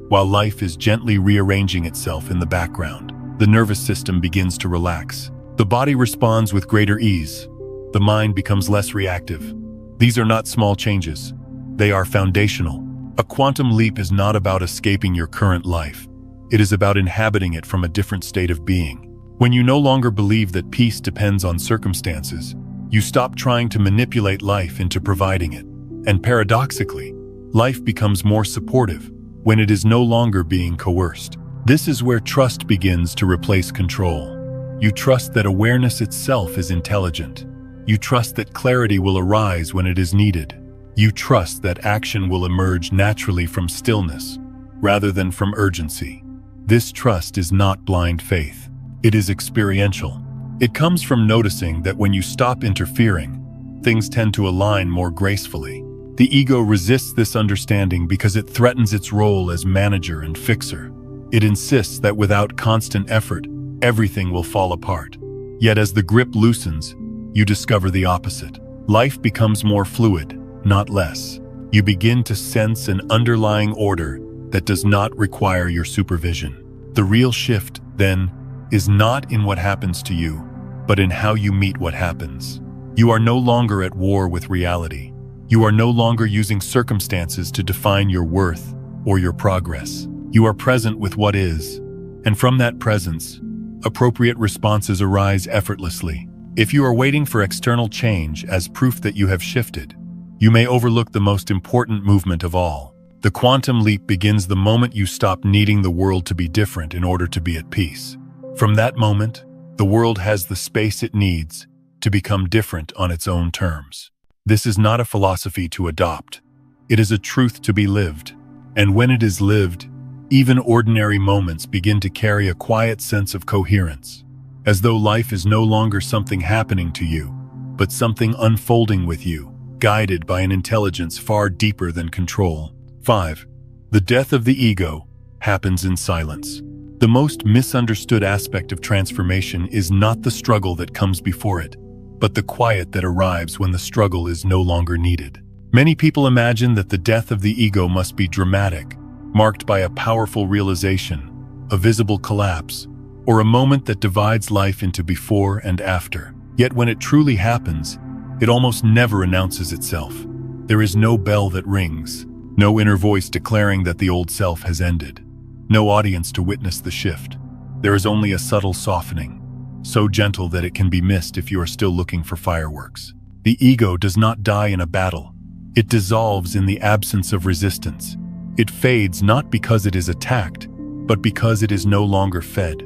while life is gently rearranging itself in the background. The nervous system begins to relax. The body responds with greater ease. The mind becomes less reactive. These are not small changes. They are foundational. A quantum leap is not about escaping your current life. It is about inhabiting it from a different state of being. When you no longer believe that peace depends on circumstances, you stop trying to manipulate life into providing it. And paradoxically, life becomes more supportive when it is no longer being coerced. This is where trust begins to replace control. You trust that awareness itself is intelligent. You trust that clarity will arise when it is needed. You trust that action will emerge naturally from stillness, rather than from urgency. This trust is not blind faith. It is experiential. It comes from noticing that when you stop interfering, things tend to align more gracefully. The ego resists this understanding because it threatens its role as manager and fixer. It insists that without constant effort, everything will fall apart. Yet as the grip loosens, you discover the opposite. Life becomes more fluid, not less. You begin to sense an underlying order that does not require your supervision. The real shift, then, is not in what happens to you, but in how you meet what happens. You are no longer at war with reality. You are no longer using circumstances to define your worth or your progress. You are present with what is, and from that presence, appropriate responses arise effortlessly. If you are waiting for external change as proof that you have shifted, you may overlook the most important movement of all. The quantum leap begins the moment you stop needing the world to be different in order to be at peace. From that moment, the world has the space it needs to become different on its own terms. This is not a philosophy to adopt. It is a truth to be lived. And when it is lived, even ordinary moments begin to carry a quiet sense of coherence, as though life is no longer something happening to you, but something unfolding with you, guided by an intelligence far deeper than control. 5. The death of the ego happens in silence. The most misunderstood aspect of transformation is not the struggle that comes before it, but the quiet that arrives when the struggle is no longer needed. Many people imagine that the death of the ego must be dramatic, marked by a powerful realization, a visible collapse, or a moment that divides life into before and after. Yet when it truly happens, it almost never announces itself. There is no bell that rings, no inner voice declaring that the old self has ended, no audience to witness the shift. There is only a subtle softening, so gentle that it can be missed if you are still looking for fireworks. The ego does not die in a battle. It dissolves in the absence of resistance. It fades not because it is attacked, but because it is no longer fed.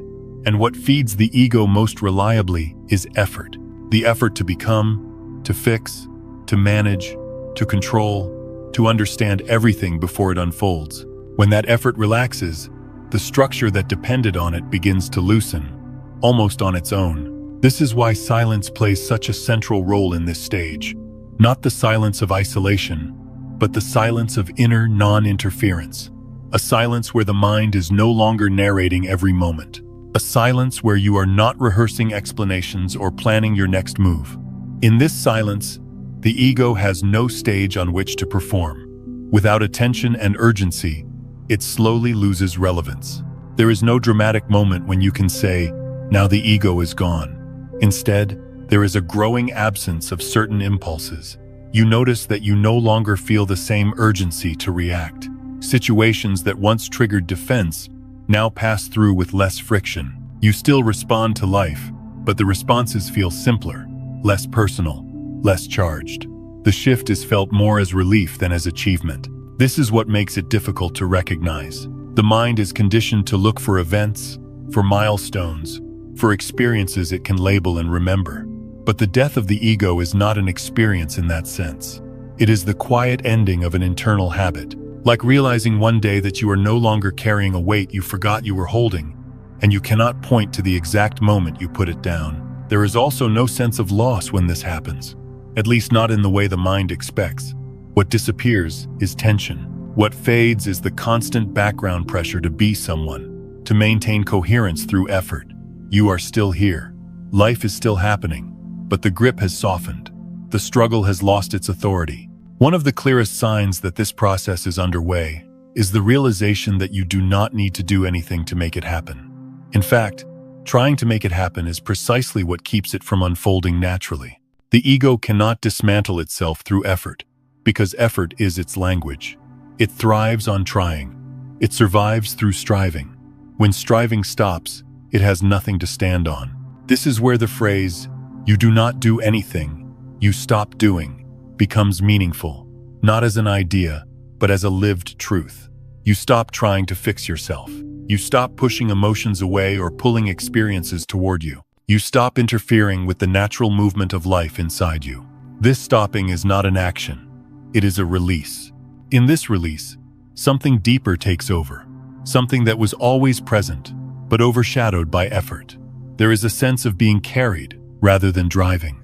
And what feeds the ego most reliably is effort. The effort to become, to fix, to manage, to control, to understand everything before it unfolds. When that effort relaxes, the structure that depended on it begins to loosen, almost on its own. This is why silence plays such a central role in this stage. Not the silence of isolation, but the silence of inner non-interference. A silence where the mind is no longer narrating every moment. A silence where you are not rehearsing explanations or planning your next move. In this silence, the ego has no stage on which to perform. Without attention and urgency, it slowly loses relevance. There is no dramatic moment when you can say, "Now the ego is gone." Instead, there is a growing absence of certain impulses. You notice that you no longer feel the same urgency to react. Situations that once triggered defense now pass through with less friction. You still respond to life, but the responses feel simpler, less personal, less charged. The shift is felt more as relief than as achievement. This is what makes it difficult to recognize. The mind is conditioned to look for events, for milestones, for experiences it can label and remember. But the death of the ego is not an experience in that sense. It is the quiet ending of an internal habit, like realizing one day that you are no longer carrying a weight you forgot you were holding, and you cannot point to the exact moment you put it down. There is also no sense of loss when this happens, at least not in the way the mind expects. What disappears is tension. What fades is the constant background pressure to be someone, to maintain coherence through effort. You are still here. Life is still happening, but the grip has softened. The struggle has lost its authority. One of the clearest signs that this process is underway is the realization that you do not need to do anything to make it happen. In fact, trying to make it happen is precisely what keeps it from unfolding naturally. The ego cannot dismantle itself through effort, because effort is its language. It thrives on trying. It survives through striving. When striving stops, it has nothing to stand on. This is where the phrase, "you do not do anything, you stop doing," becomes meaningful, not as an idea, but as a lived truth. You stop trying to fix yourself. You stop pushing emotions away or pulling experiences toward you. You stop interfering with the natural movement of life inside you. This stopping is not an action. It is a release. In this release, something deeper takes over, something that was always present, but overshadowed by effort. There is a sense of being carried rather than driving,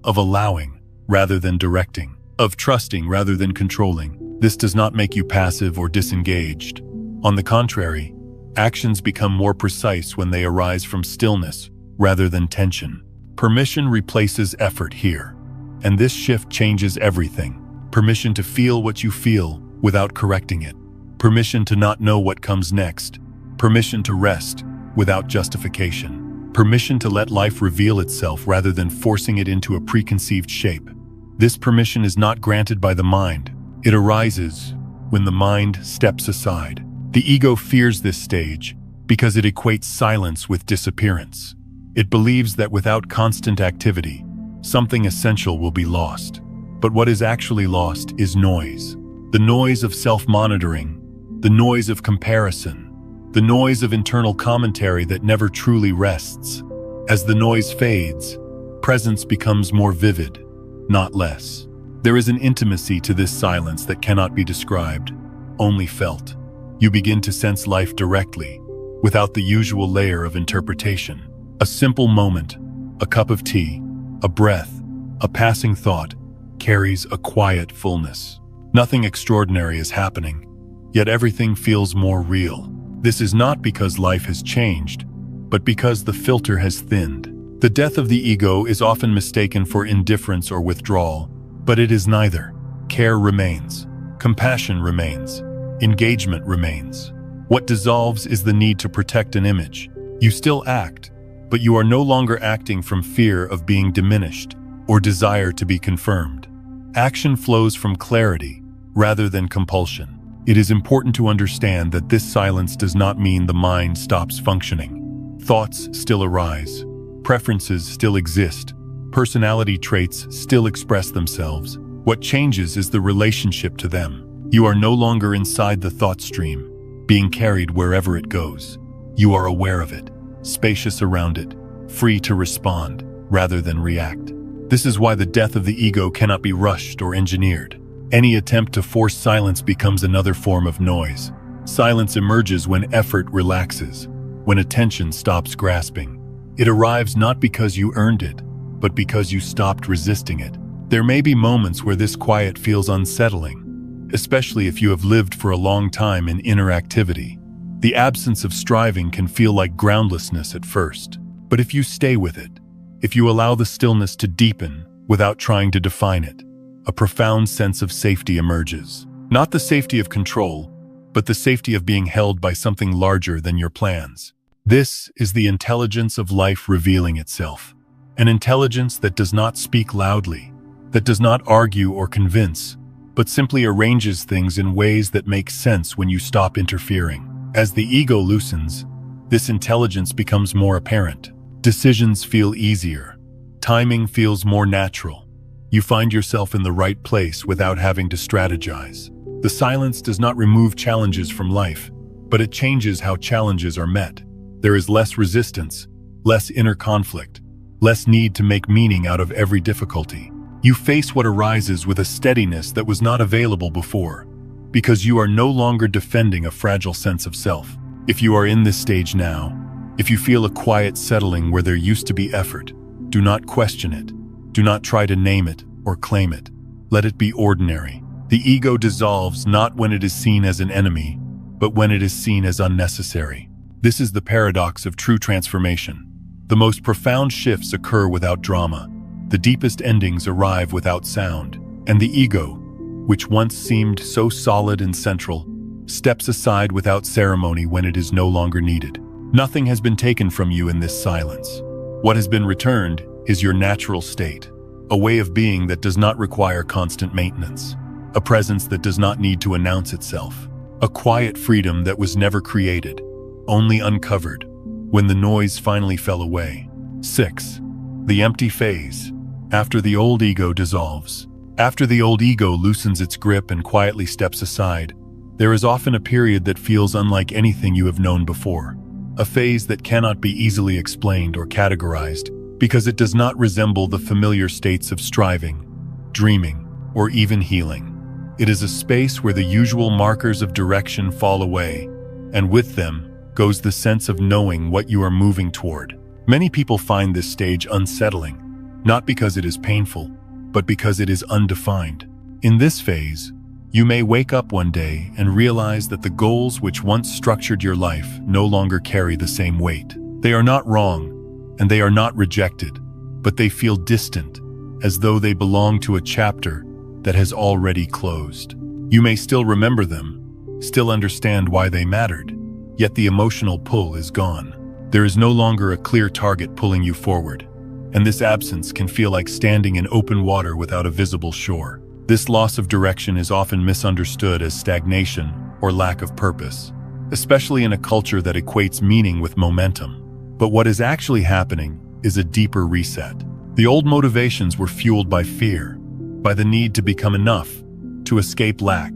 of allowing rather than directing, of trusting rather than controlling. This does not make you passive or disengaged. On the contrary, actions become more precise when they arise from stillness rather than tension. Permission replaces effort here, and this shift changes everything. Permission to feel what you feel without correcting it. Permission to not know what comes next. Permission to rest without justification. Permission to let life reveal itself rather than forcing it into a preconceived shape. This permission is not granted by the mind. It arises when the mind steps aside. The ego fears this stage because it equates silence with disappearance. It believes that without constant activity, something essential will be lost. But what is actually lost is noise. The noise of self-monitoring, the noise of comparison, the noise of internal commentary that never truly rests. As the noise fades, presence becomes more vivid, not less. There is an intimacy to this silence that cannot be described, only felt. You begin to sense life directly, without the usual layer of interpretation. A simple moment, a cup of tea, a breath, a passing thought, carries a quiet fullness. Nothing extraordinary is happening, yet everything feels more real. This is not because life has changed, but because the filter has thinned. The death of the ego is often mistaken for indifference or withdrawal, but it is neither. Care remains, compassion remains, engagement remains. What dissolves is the need to protect an image. You still act, but you are no longer acting from fear of being diminished or desire to be confirmed. Action flows from clarity rather than compulsion. It is important to understand that this silence does not mean the mind stops functioning. Thoughts still arise, preferences still exist, personality traits still express themselves. What changes is the relationship to them. You are no longer inside the thought stream, being carried wherever it goes. You are aware of it, spacious around it, free to respond rather than react. This is why the death of the ego cannot be rushed or engineered. Any attempt to force silence becomes another form of noise. Silence emerges when effort relaxes, when attention stops grasping. It arrives not because you earned it, but because you stopped resisting it. There may be moments where this quiet feels unsettling, especially if you have lived for a long time in inner activity. The absence of striving can feel like groundlessness at first, but if you stay with it, if you allow the stillness to deepen without trying to define it, a profound sense of safety emerges. Not the safety of control, but the safety of being held by something larger than your plans. This is the intelligence of life revealing itself. An intelligence that does not speak loudly, that does not argue or convince, but simply arranges things in ways that make sense when you stop interfering. As the ego loosens, this intelligence becomes more apparent. Decisions feel easier. Timing feels more natural. You find yourself in the right place without having to strategize. The silence does not remove challenges from life, but it changes how challenges are met. There is less resistance, less inner conflict, less need to make meaning out of every difficulty. You face what arises with a steadiness that was not available before, because you are no longer defending a fragile sense of self. If you are in this stage now, if you feel a quiet settling where there used to be effort, do not question it. Do not try to name it or claim it. Let it be ordinary. The ego dissolves not when it is seen as an enemy, but when it is seen as unnecessary. This is the paradox of true transformation. The most profound shifts occur without drama. The deepest endings arrive without sound. And the ego, which once seemed so solid and central, steps aside without ceremony when it is no longer needed. Nothing has been taken from you in this silence. What has been returned is your natural state, a way of being that does not require constant maintenance, a presence that does not need to announce itself, a quiet freedom that was never created, only uncovered, when the noise finally fell away. 6. The empty phase. After the old ego dissolves. After the old ego loosens its grip and quietly steps aside, there is often a period that feels unlike anything you have known before. A phase that cannot be easily explained or categorized because it does not resemble the familiar states of striving, dreaming, or even healing. It is a space where the usual markers of direction fall away, and with them goes the sense of knowing what you are moving toward. Many people find this stage unsettling, not because it is painful, but because it is undefined. In this phase, you may wake up one day and realize that the goals which once structured your life no longer carry the same weight. They are not wrong, and they are not rejected, but they feel distant, as though they belong to a chapter that has already closed. You may still remember them, still understand why they mattered, yet the emotional pull is gone. There is no longer a clear target pulling you forward, and this absence can feel like standing in open water without a visible shore. This loss of direction is often misunderstood as stagnation or lack of purpose, especially in a culture that equates meaning with momentum. But what is actually happening is a deeper reset. The old motivations were fueled by fear, by the need to become enough, to escape lack,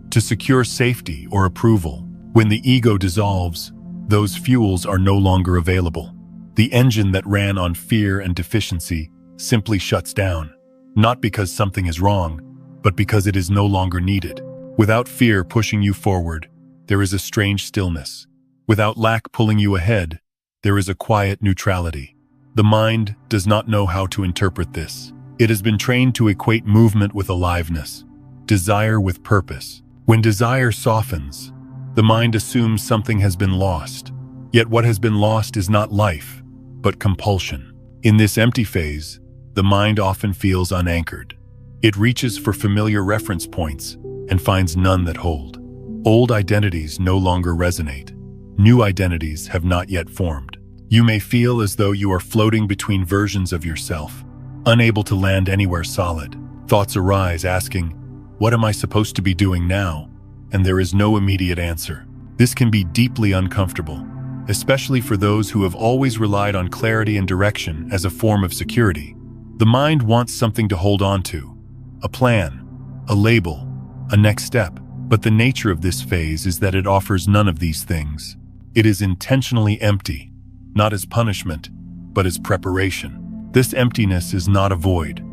to secure safety or approval. When the ego dissolves, those fuels are no longer available. The engine that ran on fear and deficiency simply shuts down, not because something is wrong, but because it is no longer needed. Without fear pushing you forward, there is a strange stillness. Without lack pulling you ahead, there is a quiet neutrality. The mind does not know how to interpret this. It has been trained to equate movement with aliveness, desire with purpose. When desire softens, the mind assumes something has been lost. Yet what has been lost is not life, but compulsion. In this empty phase, the mind often feels unanchored. It reaches for familiar reference points and finds none that hold. Old identities no longer resonate. New identities have not yet formed. You may feel as though you are floating between versions of yourself, unable to land anywhere solid. Thoughts arise asking, "What am I supposed to be doing now?" And there is no immediate answer. This can be deeply uncomfortable, especially for those who have always relied on clarity and direction as a form of security. The mind wants something to hold on to, a plan, a label, a next step. But the nature of this phase is that it offers none of these things. It is intentionally empty, not as punishment, but as preparation. This emptiness is not a void.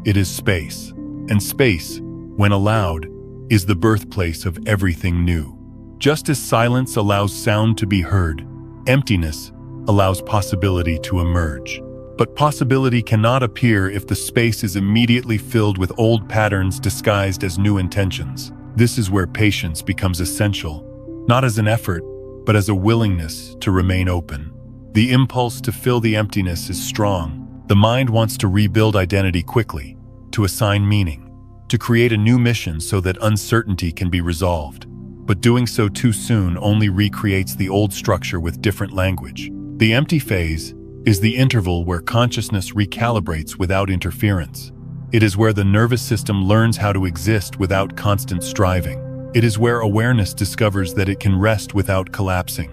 It is space. And space, when allowed, is the birthplace of everything new. Just as silence allows sound to be heard, emptiness allows possibility to emerge. But possibility cannot appear if the space is immediately filled with old patterns disguised as new intentions. This is where patience becomes essential, not as an effort, but as a willingness to remain open. The impulse to fill the emptiness is strong. The mind wants to rebuild identity quickly, to assign meaning, to create a new mission so that uncertainty can be resolved. But doing so too soon only recreates the old structure with different language. The empty phase is the interval where consciousness recalibrates without interference. It is where the nervous system learns how to exist without constant striving. It is where awareness discovers that it can rest without collapsing.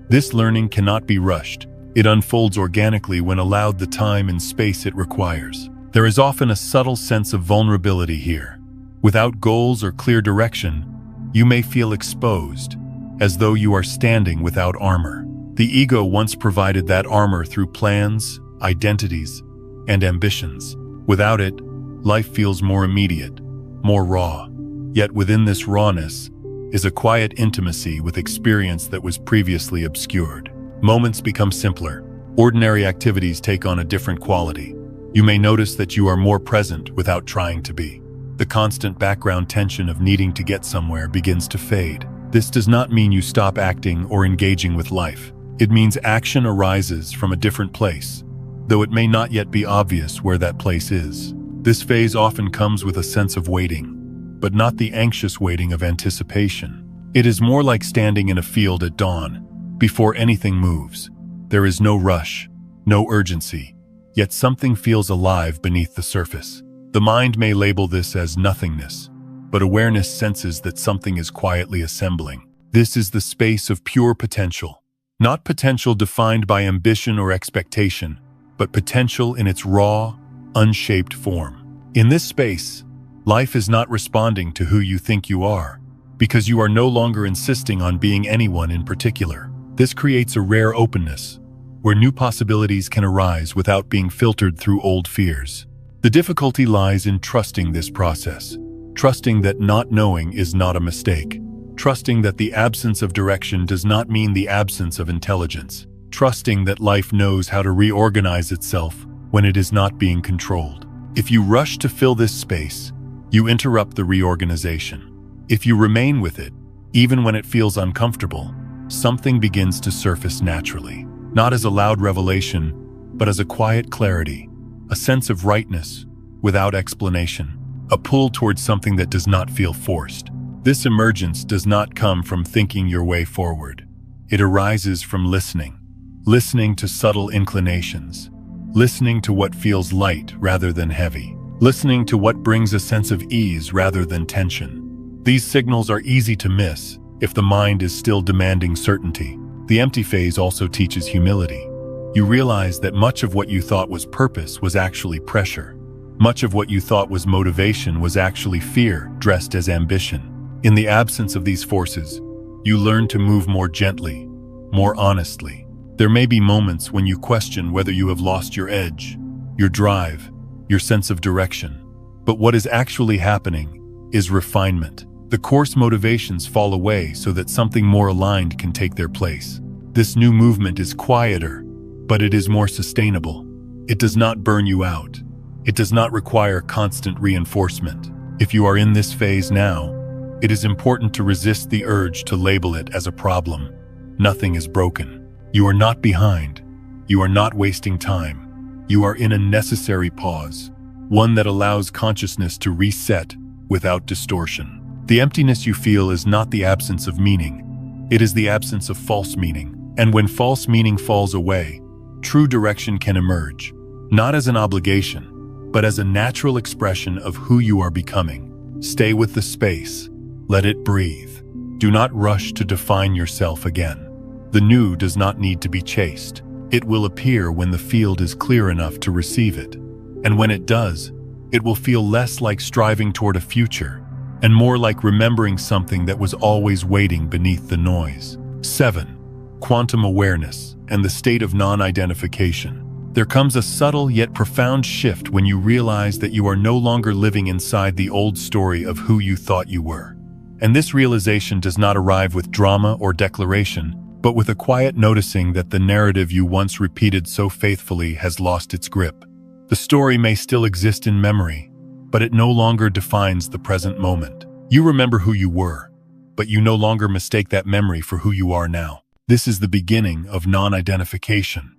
This learning cannot be rushed. It unfolds organically when allowed the time and space it requires. There is often a subtle sense of vulnerability here. Without goals or clear direction, you may feel exposed, as though you are standing without armor. The ego once provided that armor through plans, identities, and ambitions. Without it, life feels more immediate, more raw. Yet within this rawness is a quiet intimacy with experience that was previously obscured. Moments become simpler. Ordinary activities take on a different quality. You may notice that you are more present without trying to be. The constant background tension of needing to get somewhere begins to fade. This does not mean you stop acting or engaging with life. It means action arises from a different place, though it may not yet be obvious where that place is. This phase often comes with a sense of waiting, but not the anxious waiting of anticipation. It is more like standing in a field at dawn, before anything moves. There is no rush, no urgency, yet something feels alive beneath the surface. The mind may label this as nothingness, but awareness senses that something is quietly assembling. This is the space of pure potential. Not potential defined by ambition or expectation, but potential in its raw, unshaped form. In this space, life is not responding to who you think you are, because you are no longer insisting on being anyone in particular. This creates a rare openness, where new possibilities can arise without being filtered through old fears. The difficulty lies in trusting this process, trusting that not knowing is not a mistake, trusting that the absence of direction does not mean the absence of intelligence, trusting that life knows how to reorganize itself when it is not being controlled. If you rush to fill this space, you interrupt the reorganization. If you remain with it, even when it feels uncomfortable, something begins to surface naturally, not as a loud revelation, but as a quiet clarity, a sense of rightness without explanation, a pull towards something that does not feel forced. This emergence does not come from thinking your way forward. It arises from listening to subtle inclinations, listening to what feels light rather than heavy, listening to what brings a sense of ease rather than tension. These signals are easy to miss if the mind is still demanding certainty. The empty phase also teaches humility. You realize that much of what you thought was purpose was actually pressure. Much of what you thought was motivation was actually fear dressed as ambition. In the absence of these forces, you learn to move more gently, more honestly. There may be moments when you question whether you have lost your edge, your drive, your sense of direction. But what is actually happening is refinement. The coarse motivations fall away so that something more aligned can take their place. This new movement is quieter, but it is more sustainable. It does not burn you out. It does not require constant reinforcement. If you are in this phase now, it is important to resist the urge to label it as a problem. Nothing is broken. You are not behind. You are not wasting time. You are in a necessary pause, one that allows consciousness to reset without distortion. The emptiness you feel is not the absence of meaning. It is the absence of false meaning. And when false meaning falls away, true direction can emerge, not as an obligation, but as a natural expression of who you are becoming. Stay with the space. Let it breathe. Do not rush to define yourself again. The new does not need to be chased. It will appear when the field is clear enough to receive it. And when it does, it will feel less like striving toward a future, and more like remembering something that was always waiting beneath the noise. 7. Quantum awareness and the state of non-identification. There comes a subtle yet profound shift when you realize that you are no longer living inside the old story of who you thought you were. And this realization does not arrive with drama or declaration, but with a quiet noticing that the narrative you once repeated so faithfully has lost its grip. The story may still exist in memory, but it no longer defines the present moment. You remember who you were, but you no longer mistake that memory for who you are now. This is the beginning of non-identification,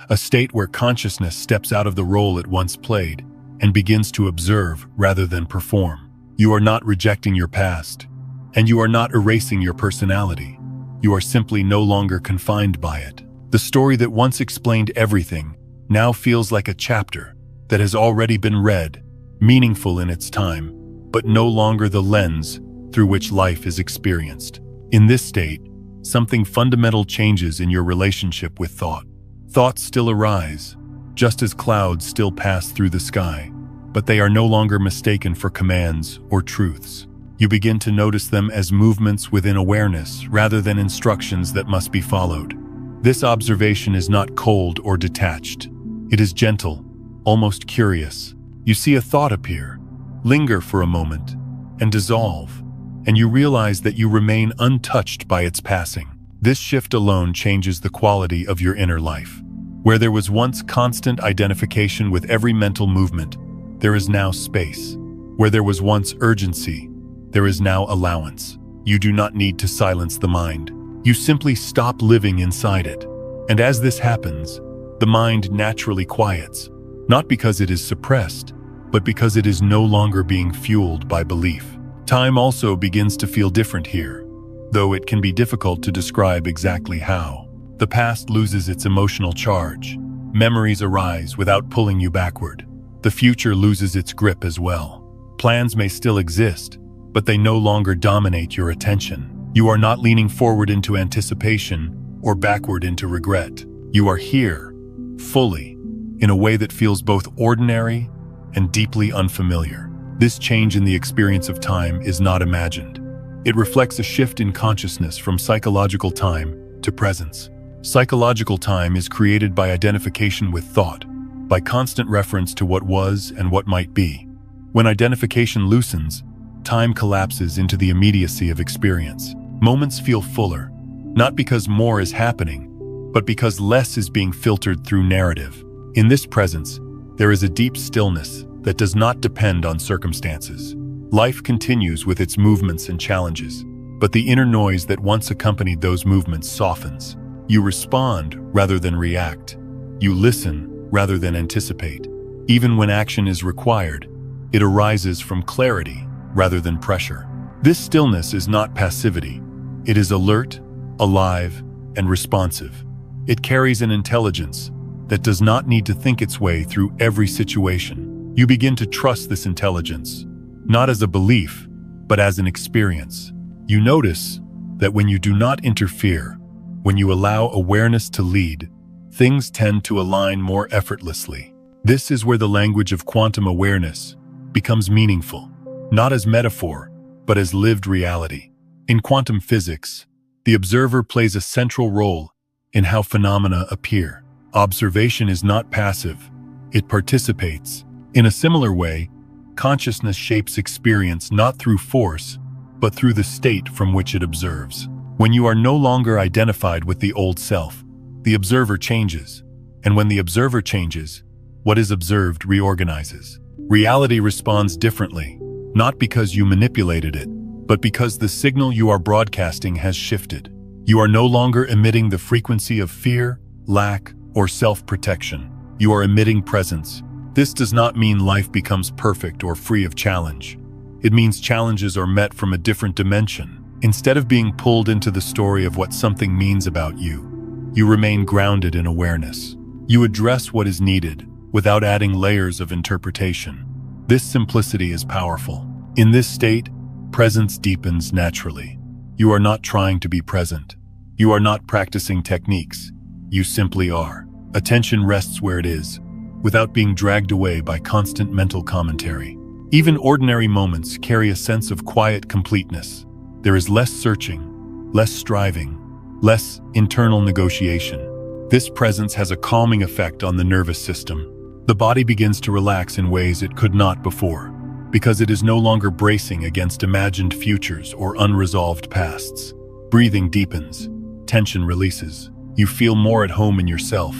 a state where consciousness steps out of the role it once played and begins to observe rather than perform. You are not rejecting your past, and you are not erasing your personality. You are simply no longer confined by it. The story that once explained everything now feels like a chapter that has already been read, meaningful in its time, but no longer the lens through which life is experienced. In this state, something fundamental changes in your relationship with thought. Thoughts still arise, just as clouds still pass through the sky, but they are no longer mistaken for commands or truths. You begin to notice them as movements within awareness rather than instructions that must be followed. This observation is not cold or detached. It is gentle, almost curious. You see a thought appear, linger for a moment, and dissolve, and you realize that you remain untouched by its passing. This shift alone changes the quality of your inner life. Where there was once constant identification with every mental movement, there is now space. Where there was once urgency, there is now allowance. You do not need to silence the mind. You simply stop living inside it. And as this happens, the mind naturally quiets, not because it is suppressed, but because it is no longer being fueled by belief. Time also begins to feel different here, though it can be difficult to describe exactly how. The past loses its emotional charge. Memories arise without pulling you backward. The future loses its grip as well. Plans may still exist, but they no longer dominate your attention. You are not leaning forward into anticipation or backward into regret. You are here, fully, in a way that feels both ordinary and deeply unfamiliar. This change in the experience of time is not imagined. It reflects a shift in consciousness from psychological time to presence. Psychological time is created by identification with thought, by constant reference to what was and what might be. When identification loosens, time collapses into the immediacy of experience. Moments feel fuller, not because more is happening, but because less is being filtered through narrative. In this presence, there is a deep stillness that does not depend on circumstances. Life continues with its movements and challenges, but the inner noise that once accompanied those movements softens. You respond rather than react. You listen rather than anticipate. Even when action is required, it arises from clarity rather than pressure. This stillness is not passivity. It is alert, alive, and responsive. It carries an intelligence that does not need to think its way through every situation. You begin to trust this intelligence, not as a belief, but as an experience. You notice that when you do not interfere, when you allow awareness to lead, things tend to align more effortlessly. This is where the language of quantum awareness becomes meaningful, not as metaphor, but as lived reality. In quantum physics, the observer plays a central role in how phenomena appear. Observation is not passive, it participates. In a similar way, consciousness shapes experience not through force, but through the state from which it observes. When you are no longer identified with the old self, the observer changes, and when the observer changes, what is observed reorganizes. Reality responds differently, not because you manipulated it, but because the signal you are broadcasting has shifted. You are no longer emitting the frequency of fear, lack, or self-protection. You are emitting presence. This does not mean life becomes perfect or free of challenge. It means challenges are met from a different dimension. Instead of being pulled into the story of what something means about you, you remain grounded in awareness. You address what is needed without adding layers of interpretation. This simplicity is powerful. In this state, presence deepens naturally. You are not trying to be present. You are not practicing techniques. You simply are. Attention rests where it is, without being dragged away by constant mental commentary. Even ordinary moments carry a sense of quiet completeness. There is less searching, less striving, less internal negotiation. This presence has a calming effect on the nervous system. The body begins to relax in ways it could not before, because it is no longer bracing against imagined futures or unresolved pasts. Breathing deepens, tension releases. You feel more at home in yourself,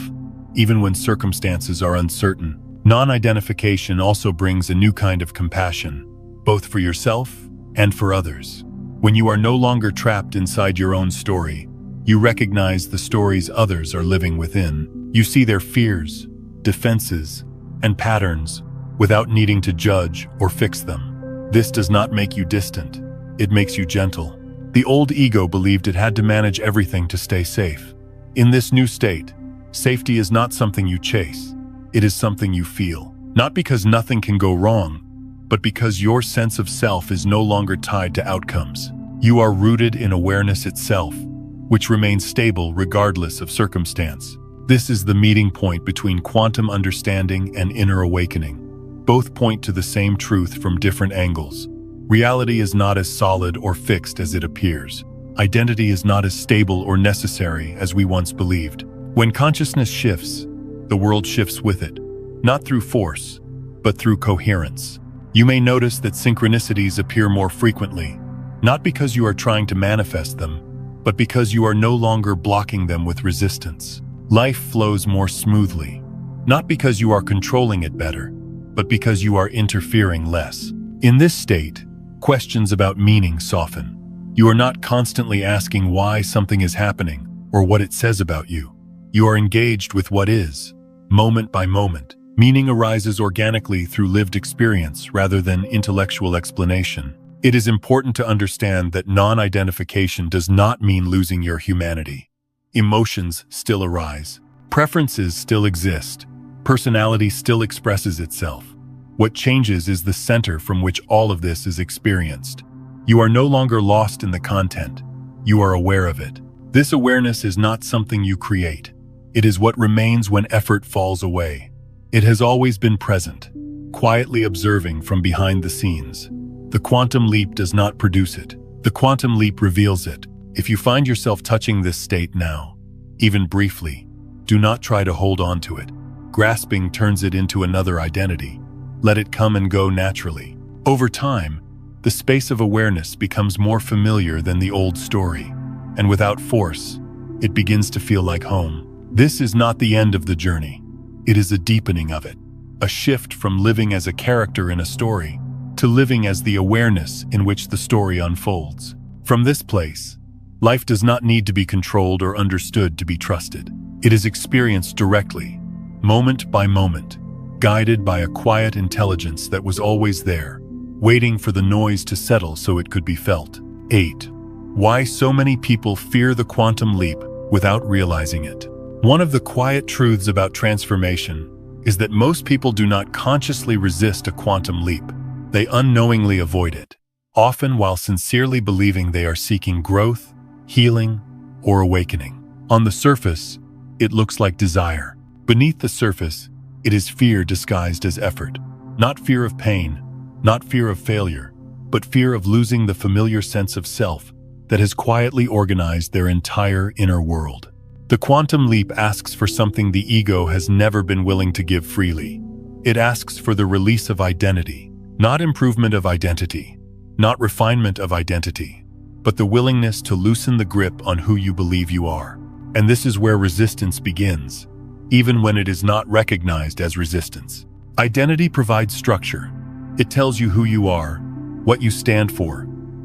even when circumstances are uncertain. Non-identification also brings a new kind of compassion, both for yourself and for others. When you are no longer trapped inside your own story, you recognize the stories others are living within. You see their fears, defenses, and patterns without needing to judge or fix them. This does not make you distant. It makes you gentle. The old ego believed it had to manage everything to stay safe. In this new state, safety is not something you chase. It is something you feel. Not because nothing can go wrong, but because your sense of self is no longer tied to outcomes. You are rooted in awareness itself, which remains stable regardless of circumstance. This is the meeting point between quantum understanding and inner awakening. Both point to the same truth from different angles. Reality is not as solid or fixed as it appears. Identity is not as stable or necessary as we once believed. When consciousness shifts, the world shifts with it, not through force, but through coherence. You may notice that synchronicities appear more frequently, not because you are trying to manifest them, but because you are no longer blocking them with resistance. Life flows more smoothly, not because you are controlling it better, but because you are interfering less. In this state, questions about meaning soften. You are not constantly asking why something is happening or what it says about you. You are engaged with what is, moment by moment. Meaning arises organically through lived experience rather than intellectual explanation. It is important to understand that non-identification does not mean losing your humanity. Emotions still arise. Preferences still exist. Personality still expresses itself. What changes is the center from which all of this is experienced. You are no longer lost in the content. You are aware of it. This awareness is not something you create. It is what remains when effort falls away. It has always been present, quietly observing from behind the scenes. The quantum leap does not produce it. The quantum leap reveals it. If you find yourself touching this state now, even briefly, do not try to hold on to it. Grasping turns it into another identity. Let it come and go naturally. Over time, the space of awareness becomes more familiar than the old story, and without force, it begins to feel like home. This is not the end of the journey. It is a deepening of it, a shift from living as a character in a story to living as the awareness in which the story unfolds. From this place, life does not need to be controlled or understood to be trusted. It is experienced directly, moment by moment, guided by a quiet intelligence that was always there, waiting for the noise to settle so it could be felt. 8. Why so many people fear the quantum leap without realizing it. One of the quiet truths about transformation is that most people do not consciously resist a quantum leap. They unknowingly avoid it, often while sincerely believing they are seeking growth, healing, or awakening. On the surface, it looks like desire. Beneath the surface, it is fear disguised as effort. Not fear of pain, not fear of failure, but fear of losing the familiar sense of self that has quietly organized their entire inner world. The quantum leap asks for something the ego has never been willing to give freely. It asks for the release of identity, not improvement of identity, not refinement of identity, but the willingness to loosen the grip on who you believe you are. And this is where resistance begins, even when it is not recognized as resistance. Identity provides structure. It tells you who you are, what you stand for,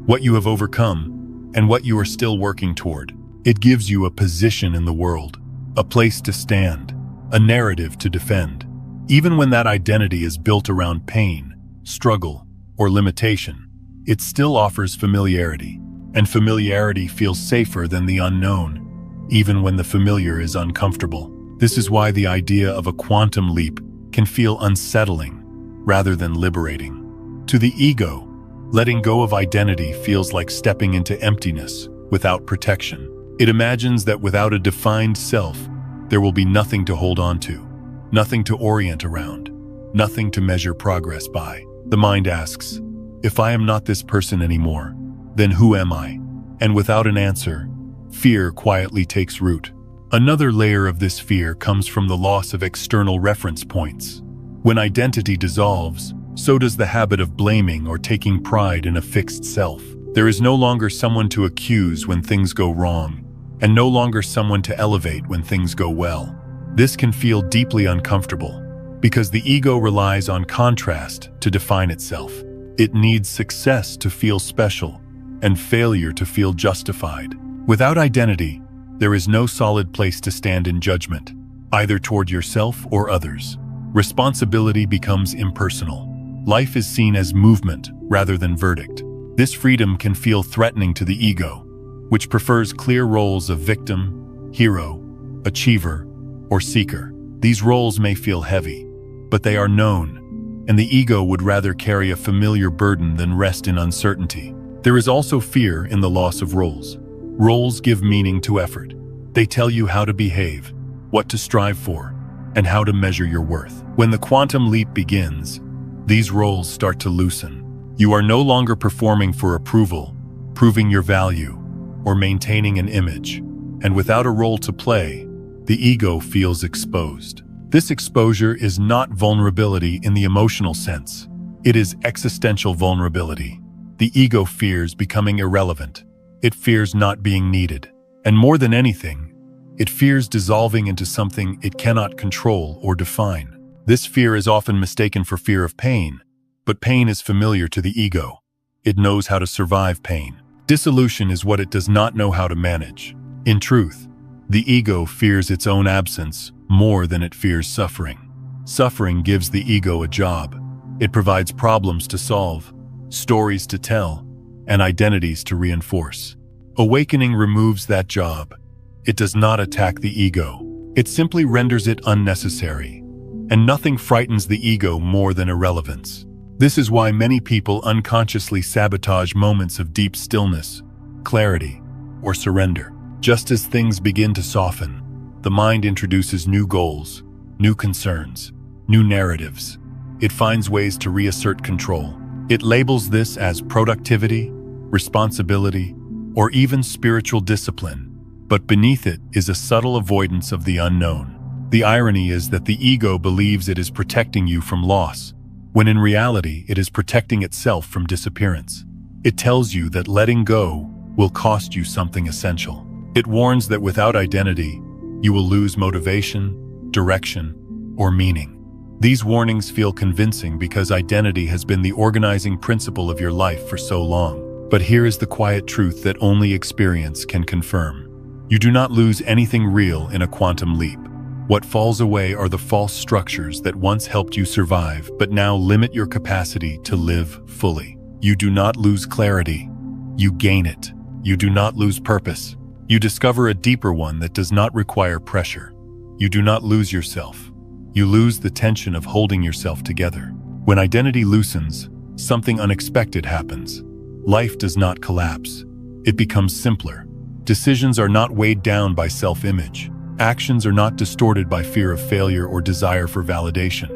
what you have overcome, and what you are still working toward. It gives you a position in the world, a place to stand, a narrative to defend. Even when that identity is built around pain, struggle, or limitation, it still offers familiarity. And familiarity feels safer than the unknown, even when the familiar is uncomfortable. This is why the idea of a quantum leap can feel unsettling rather than liberating. To the ego, letting go of identity feels like stepping into emptiness without protection. It imagines that without a defined self, there will be nothing to hold on to, nothing to orient around, nothing to measure progress by. The mind asks, if I am not this person anymore, then who am I? And without an answer, fear quietly takes root. Another layer of this fear comes from the loss of external reference points. When identity dissolves, so does the habit of blaming or taking pride in a fixed self. There is no longer someone to accuse when things go wrong, and no longer someone to elevate when things go well. This can feel deeply uncomfortable, because the ego relies on contrast to define itself. It needs success to feel special, and failure to feel justified. Without identity, there is no solid place to stand in judgment, either toward yourself or others. Responsibility becomes impersonal. Life is seen as movement rather than verdict. This freedom can feel threatening to the ego, which prefers clear roles of victim, hero, achiever, or seeker. These roles may feel heavy, but they are known, and the ego would rather carry a familiar burden than rest in uncertainty. There is also fear in the loss of roles. Roles give meaning to effort. They tell you how to behave, what to strive for, and how to measure your worth. When the quantum leap begins, these roles start to loosen. You are no longer performing for approval, proving your value, or maintaining an image. And without a role to play, the ego feels exposed. This exposure is not vulnerability in the emotional sense. It is existential vulnerability. The ego fears becoming irrelevant. It fears not being needed. And more than anything, it fears dissolving into something it cannot control or define. This fear is often mistaken for fear of pain, But pain is familiar to the ego. It knows how to survive pain. Dissolution is what it does not know how to manage. In truth, the ego fears its own absence more than it fears suffering. Suffering gives the ego a job. It provides problems to solve, stories to tell, and identities to reinforce. Awakening removes that job. It does not attack the ego. It simply renders it unnecessary. And nothing frightens the ego more than irrelevance. This is why many people unconsciously sabotage moments of deep stillness, clarity, or surrender. Just as things begin to soften, the mind introduces new goals, new concerns, new narratives. It finds ways to reassert control. It labels this as productivity, responsibility, or even spiritual discipline. But beneath it is a subtle avoidance of the unknown. The irony is that the ego believes it is protecting you from loss, when in reality it is protecting itself from disappearance. It tells you that letting go will cost you something essential. It warns that without identity, you will lose motivation, direction, or meaning. These warnings feel convincing because identity has been the organizing principle of your life for so long. But here is the quiet truth that only experience can confirm. You do not lose anything real in a quantum leap. What falls away are the false structures that once helped you survive, but now limit your capacity to live fully. You do not lose clarity. You gain it. You do not lose purpose. You discover a deeper one that does not require pressure. You do not lose yourself. You lose the tension of holding yourself together. When identity loosens, something unexpected happens. Life does not collapse. It becomes simpler. Decisions are not weighed down by self-image. Actions are not distorted by fear of failure or desire for validation.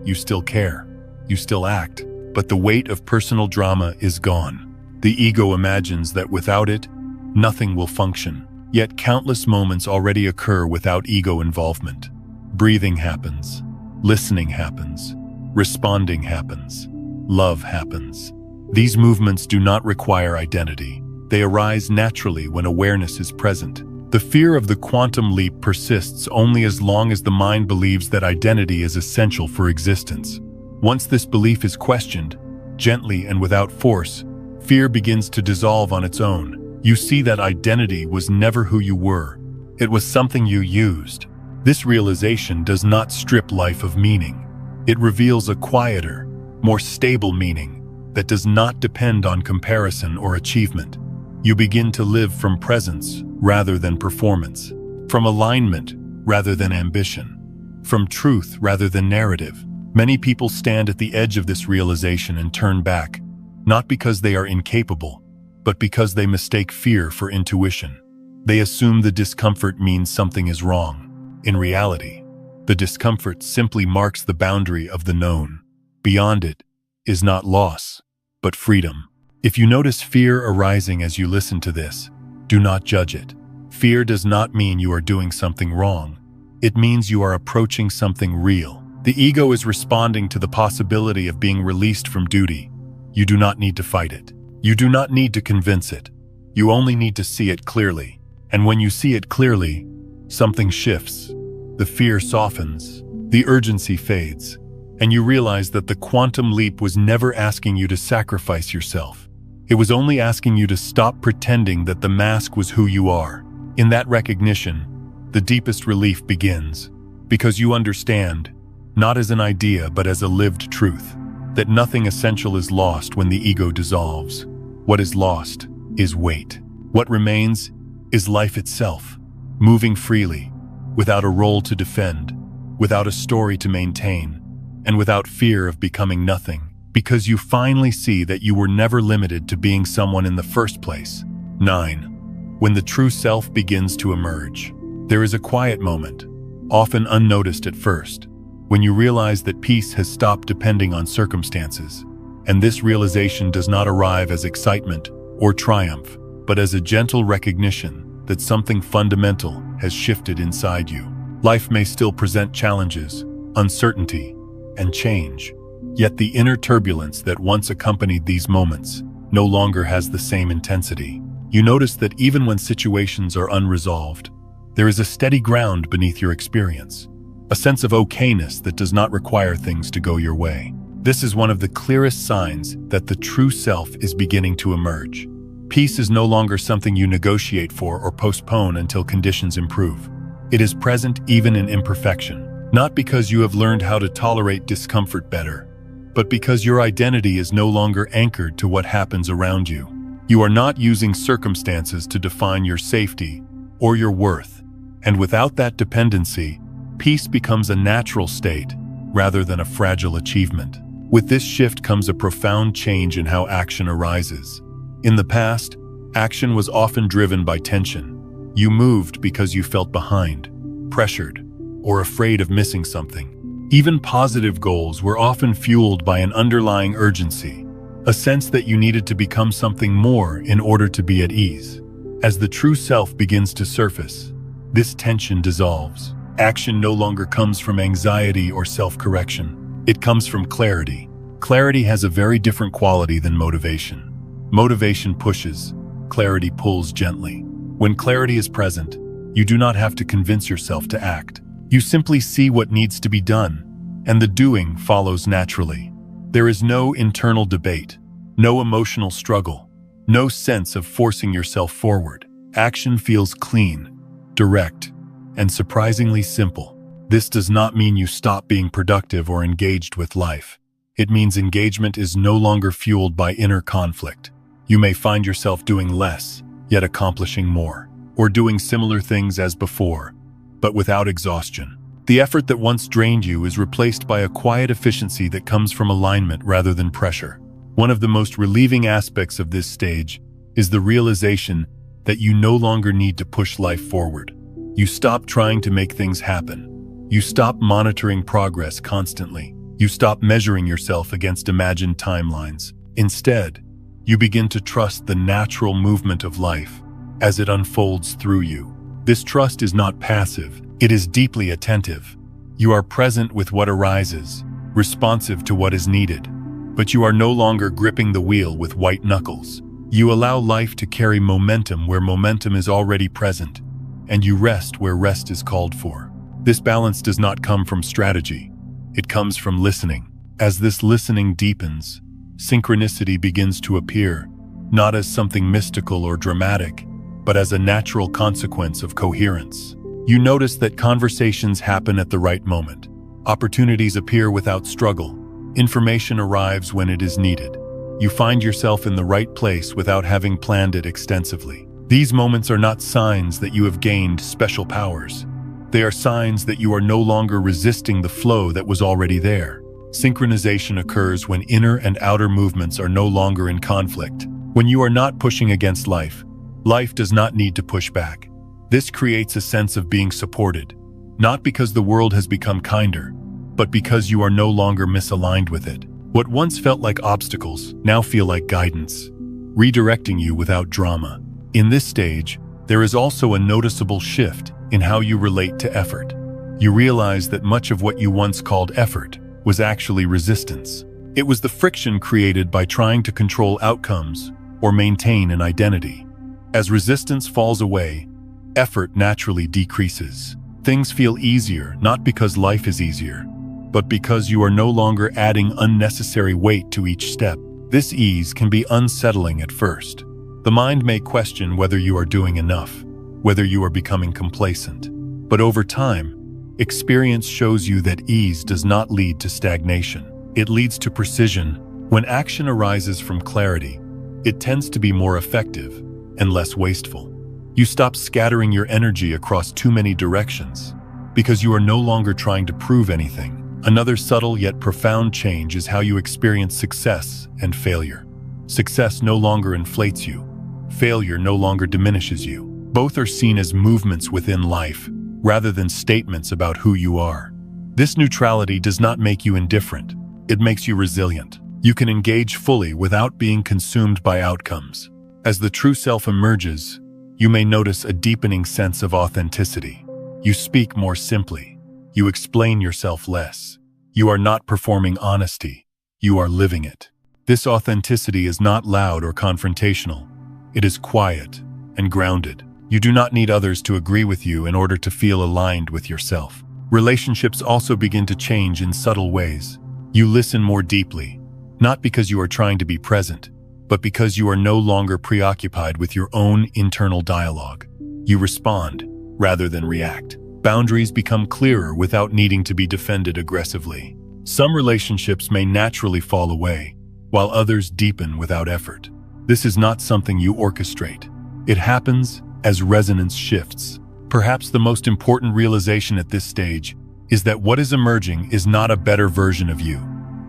You still care. You still act. But the weight of personal drama is gone. The ego imagines that without it, nothing will function. Yet countless moments already occur without ego involvement. Breathing happens. Listening happens. Responding happens. Love happens. These movements do not require identity. They arise naturally when awareness is present. The fear of the quantum leap persists only as long as the mind believes that identity is essential for existence. Once this belief is questioned, gently and without force, fear begins to dissolve on its own. You see that identity was never who you were. It was something you used. This realization does not strip life of meaning. It reveals a quieter, more stable meaning that does not depend on comparison or achievement. You begin to live from presence rather than performance, from alignment rather than ambition, from truth rather than narrative. Many people stand at the edge of this realization and turn back, not because they are incapable, but because they mistake fear for intuition. They assume the discomfort means something is wrong. In reality, the discomfort simply marks the boundary of the known. Beyond it is not loss, but freedom. If you notice fear arising as you listen to this, do not judge it. Fear does not mean you are doing something wrong. It means you are approaching something real. The ego is responding to the possibility of being released from duty. You do not need to fight it. You do not need to convince it. You only need to see it clearly. And when you see it clearly, something shifts. The fear softens. The urgency fades. And you realize that the quantum leap was never asking you to sacrifice yourself. It was only asking you to stop pretending that the mask was who you are. In that recognition, the deepest relief begins, because you understand, not as an idea but as a lived truth, that nothing essential is lost when the ego dissolves. What is lost is weight. What remains is life itself, moving freely, without a role to defend, without a story to maintain, and without fear of becoming nothing. Because you finally see that you were never limited to being someone in the first place. 9. When the true self begins to emerge, there is a quiet moment, often unnoticed at first, when you realize that peace has stopped depending on circumstances. And this realization does not arrive as excitement or triumph, but as a gentle recognition that something fundamental has shifted inside you. Life may still present challenges, uncertainty, and change. Yet the inner turbulence that once accompanied these moments no longer has the same intensity. You notice that even when situations are unresolved, there is a steady ground beneath your experience, a sense of okayness that does not require things to go your way. This is one of the clearest signs that the true self is beginning to emerge. Peace is no longer something you negotiate for or postpone until conditions improve. It is present even in imperfection, not because you have learned how to tolerate discomfort better, but because your identity is no longer anchored to what happens around you. You are not using circumstances to define your safety or your worth, and without that dependency, peace becomes a natural state rather than a fragile achievement. With this shift comes a profound change in how action arises. In the past, action was often driven by tension. You moved because you felt behind, pressured, or afraid of missing something. Even positive goals were often fueled by an underlying urgency, a sense that you needed to become something more in order to be at ease. As the true self begins to surface, this tension dissolves. Action no longer comes from anxiety or self-correction. It comes from clarity. Clarity has a very different quality than motivation. Motivation pushes, clarity pulls gently. When clarity is present, you do not have to convince yourself to act. You simply see what needs to be done, and the doing follows naturally. There is no internal debate, no emotional struggle, no sense of forcing yourself forward. Action feels clean, direct, and surprisingly simple. This does not mean you stop being productive or engaged with life. It means engagement is no longer fueled by inner conflict. You may find yourself doing less, yet accomplishing more, or doing similar things as before, but without exhaustion. The effort that once drained you is replaced by a quiet efficiency that comes from alignment rather than pressure. One of the most relieving aspects of this stage is the realization that you no longer need to push life forward. You stop trying to make things happen. You stop monitoring progress constantly. You stop measuring yourself against imagined timelines. Instead, you begin to trust the natural movement of life as it unfolds through you. This trust is not passive, it is deeply attentive. You are present with what arises, responsive to what is needed, but you are no longer gripping the wheel with white knuckles. You allow life to carry momentum where momentum is already present, and you rest where rest is called for. This balance does not come from strategy, it comes from listening. As this listening deepens, synchronicity begins to appear, not as something mystical or dramatic, but as a natural consequence of coherence. You notice that conversations happen at the right moment. Opportunities appear without struggle. Information arrives when it is needed. You find yourself in the right place without having planned it extensively. These moments are not signs that you have gained special powers. They are signs that you are no longer resisting the flow that was already there. Synchronization occurs when inner and outer movements are no longer in conflict. When you are not pushing against life, life does not need to push back. This creates a sense of being supported, not because the world has become kinder, but because you are no longer misaligned with it. What once felt like obstacles now feel like guidance, redirecting you without drama. In this stage, there is also a noticeable shift in how you relate to effort. You realize that much of what you once called effort was actually resistance. It was the friction created by trying to control outcomes or maintain an identity. As resistance falls away, effort naturally decreases. Things feel easier, not because life is easier, but because you are no longer adding unnecessary weight to each step. This ease can be unsettling at first. The mind may question whether you are doing enough, whether you are becoming complacent. But over time, experience shows you that ease does not lead to stagnation. It leads to precision. When action arises from clarity, it tends to be more effective and less wasteful. You stop scattering your energy across too many directions because you are no longer trying to prove anything. Another subtle yet profound change is how you experience success and failure. Success no longer inflates you. Failure no longer diminishes you. Both are seen as movements within life, rather than statements about who you are. This neutrality does not make you indifferent. It makes you resilient. You can engage fully without being consumed by outcomes. As the true self emerges, you may notice a deepening sense of authenticity. You speak more simply. You explain yourself less. You are not performing honesty. You are living it. This authenticity is not loud or confrontational. It is quiet and grounded. You do not need others to agree with you in order to feel aligned with yourself. Relationships also begin to change in subtle ways. You listen more deeply, not because you are trying to be present, but because you are no longer preoccupied with your own internal dialogue. You respond rather than react. Boundaries become clearer without needing to be defended aggressively. Some relationships may naturally fall away, while others deepen without effort. This is not something you orchestrate. It happens as resonance shifts. Perhaps the most important realization at this stage is that what is emerging is not a better version of you.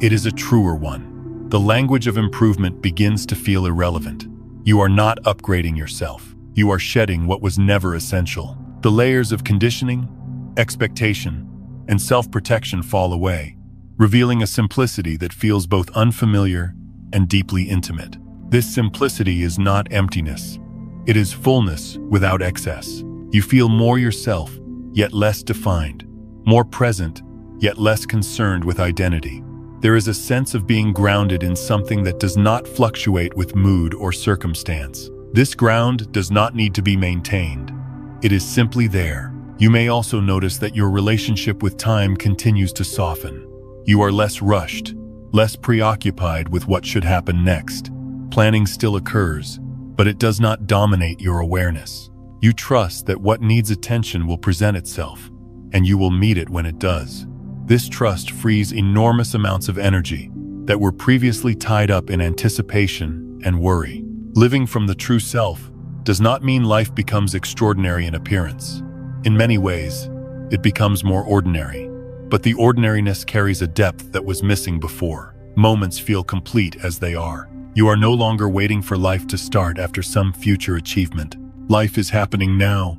It is a truer one. The language of improvement begins to feel irrelevant. You are not upgrading yourself. You are shedding what was never essential. The layers of conditioning, expectation, and self-protection fall away, revealing a simplicity that feels both unfamiliar and deeply intimate. This simplicity is not emptiness. It is fullness without excess. You feel more yourself, yet less defined. More present, yet less concerned with identity. There is a sense of being grounded in something that does not fluctuate with mood or circumstance. This ground does not need to be maintained. It is simply there. You may also notice that your relationship with time continues to soften. You are less rushed, less preoccupied with what should happen next. Planning still occurs, but it does not dominate your awareness. You trust that what needs attention will present itself, and you will meet it when it does. This trust frees enormous amounts of energy that were previously tied up in anticipation and worry. Living from the true self does not mean life becomes extraordinary in appearance. In many ways, it becomes more ordinary. But the ordinariness carries a depth that was missing before. Moments feel complete as they are. You are no longer waiting for life to start after some future achievement. Life is happening now,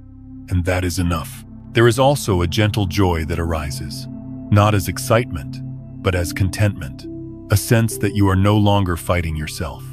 and that is enough. There is also a gentle joy that arises, not as excitement, but as contentment, a sense that you are no longer fighting yourself.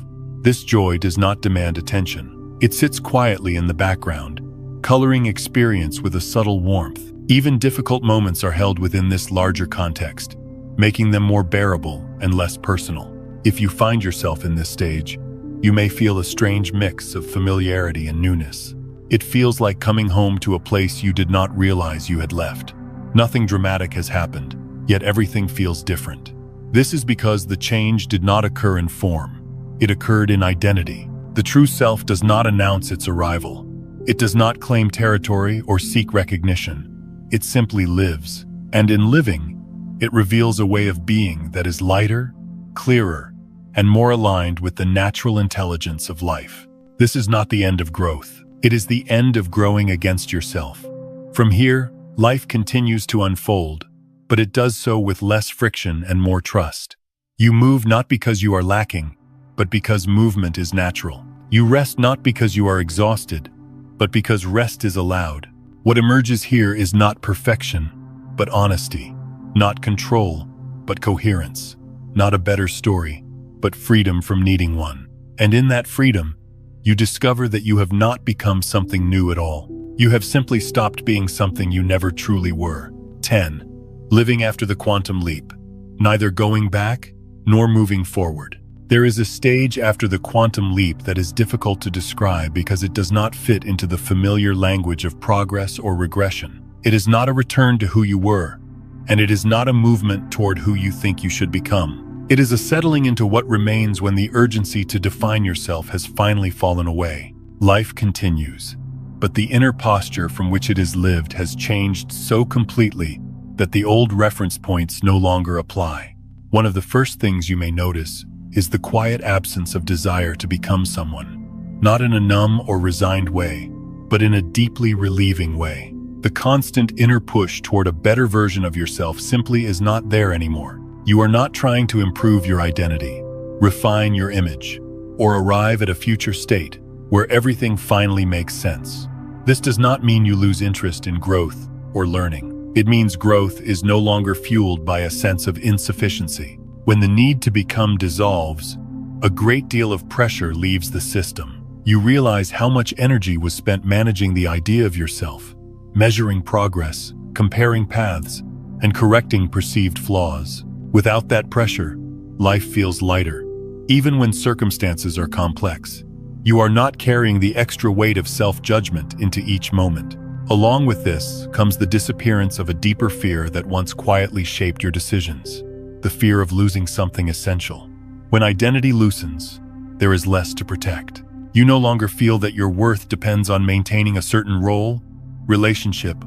This joy does not demand attention. It sits quietly in the background, coloring experience with a subtle warmth. Even difficult moments are held within this larger context, making them more bearable and less personal. If you find yourself in this stage, you may feel a strange mix of familiarity and newness. It feels like coming home to a place you did not realize you had left. Nothing dramatic has happened, yet everything feels different. This is because the change did not occur in form. It occurred in identity. The true self does not announce its arrival. It does not claim territory or seek recognition. It simply lives. And in living, it reveals a way of being that is lighter, clearer, and more aligned with the natural intelligence of life. This is not the end of growth. It is the end of growing against yourself. From here, life continues to unfold, but it does so with less friction and more trust. You move not because you are lacking, but because movement is natural. You rest not because you are exhausted, but because rest is allowed. What emerges here is not perfection, but honesty. Not control, but coherence. Not a better story, but freedom from needing one. And in that freedom, you discover that you have not become something new at all. You have simply stopped being something you never truly were. 10. Living after the quantum leap. Neither going back nor moving forward. There is a stage after the quantum leap that is difficult to describe because it does not fit into the familiar language of progress or regression. It is not a return to who you were, and it is not a movement toward who you think you should become. It is a settling into what remains when the urgency to define yourself has finally fallen away. Life continues, but the inner posture from which it is lived has changed so completely that the old reference points no longer apply. One of the first things you may notice is the quiet absence of desire to become someone, not in a numb or resigned way, but in a deeply relieving way. The constant inner push toward a better version of yourself simply is not there anymore. You are not trying to improve your identity, refine your image, or arrive at a future state where everything finally makes sense. This does not mean you lose interest in growth or learning. It means growth is no longer fueled by a sense of insufficiency. When the need to become dissolves, a great deal of pressure leaves the system. You realize how much energy was spent managing the idea of yourself, measuring progress, comparing paths, and correcting perceived flaws. Without that pressure, life feels lighter, even when circumstances are complex. You are not carrying the extra weight of self-judgment into each moment. Along with this comes the disappearance of a deeper fear that once quietly shaped your decisions. the fear of losing something essential. When identity loosens, there is less to protect. You no longer feel that your worth depends on maintaining a certain role, relationship,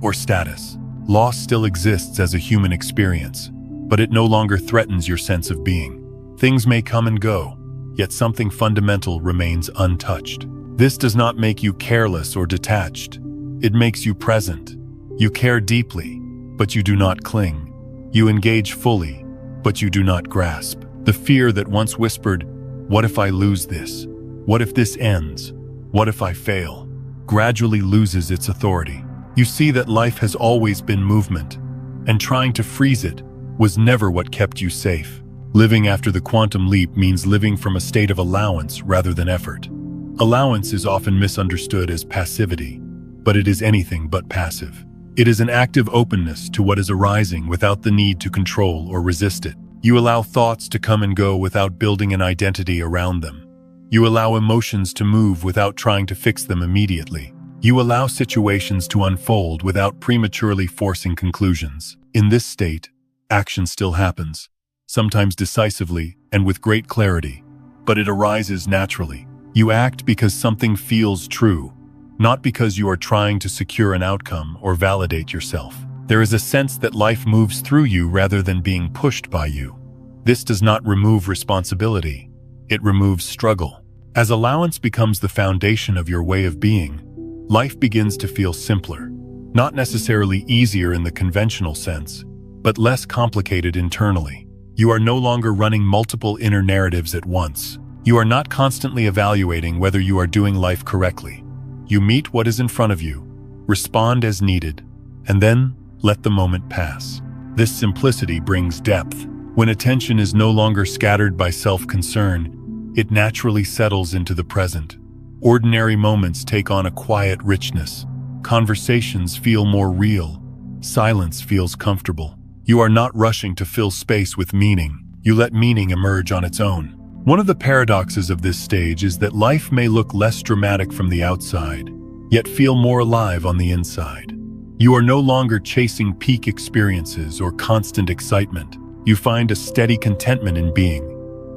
or status. Loss still exists as a human experience, but it no longer threatens your sense of being. Things may come and go, yet something fundamental remains untouched. This does not make you careless or detached. It makes you present. You care deeply, but you do not cling. You engage fully, but you do not grasp. The fear that once whispered, "What if I lose this? What if this ends? What if I fail?" gradually loses its authority. You see that life has always been movement, and trying to freeze it was never what kept you safe. Living after the quantum leap means living from a state of allowance rather than effort. Allowance is often misunderstood as passivity, but it is anything but passive. It is an active openness to what is arising without the need to control or resist it. You allow thoughts to come and go without building an identity around them. You allow emotions to move without trying to fix them immediately. You allow situations to unfold without prematurely forcing conclusions. In this state, action still happens, sometimes decisively and with great clarity, but it arises naturally. You act because something feels true, not because you are trying to secure an outcome or validate yourself. There is a sense that life moves through you rather than being pushed by you. This does not remove responsibility, it removes struggle. As allowance becomes the foundation of your way of being, life begins to feel simpler, not necessarily easier in the conventional sense, but less complicated internally. You are no longer running multiple inner narratives at once. You are not constantly evaluating whether you are doing life correctly. You meet what is in front of you, respond as needed, and then let the moment pass. This simplicity brings depth. When attention is no longer scattered by self-concern, it naturally settles into the present. Ordinary moments take on a quiet richness. Conversations feel more real. Silence feels comfortable. You are not rushing to fill space with meaning. You let meaning emerge on its own. One of the paradoxes of this stage is that life may look less dramatic from the outside, yet feel more alive on the inside. You are no longer chasing peak experiences or constant excitement. You find a steady contentment in being,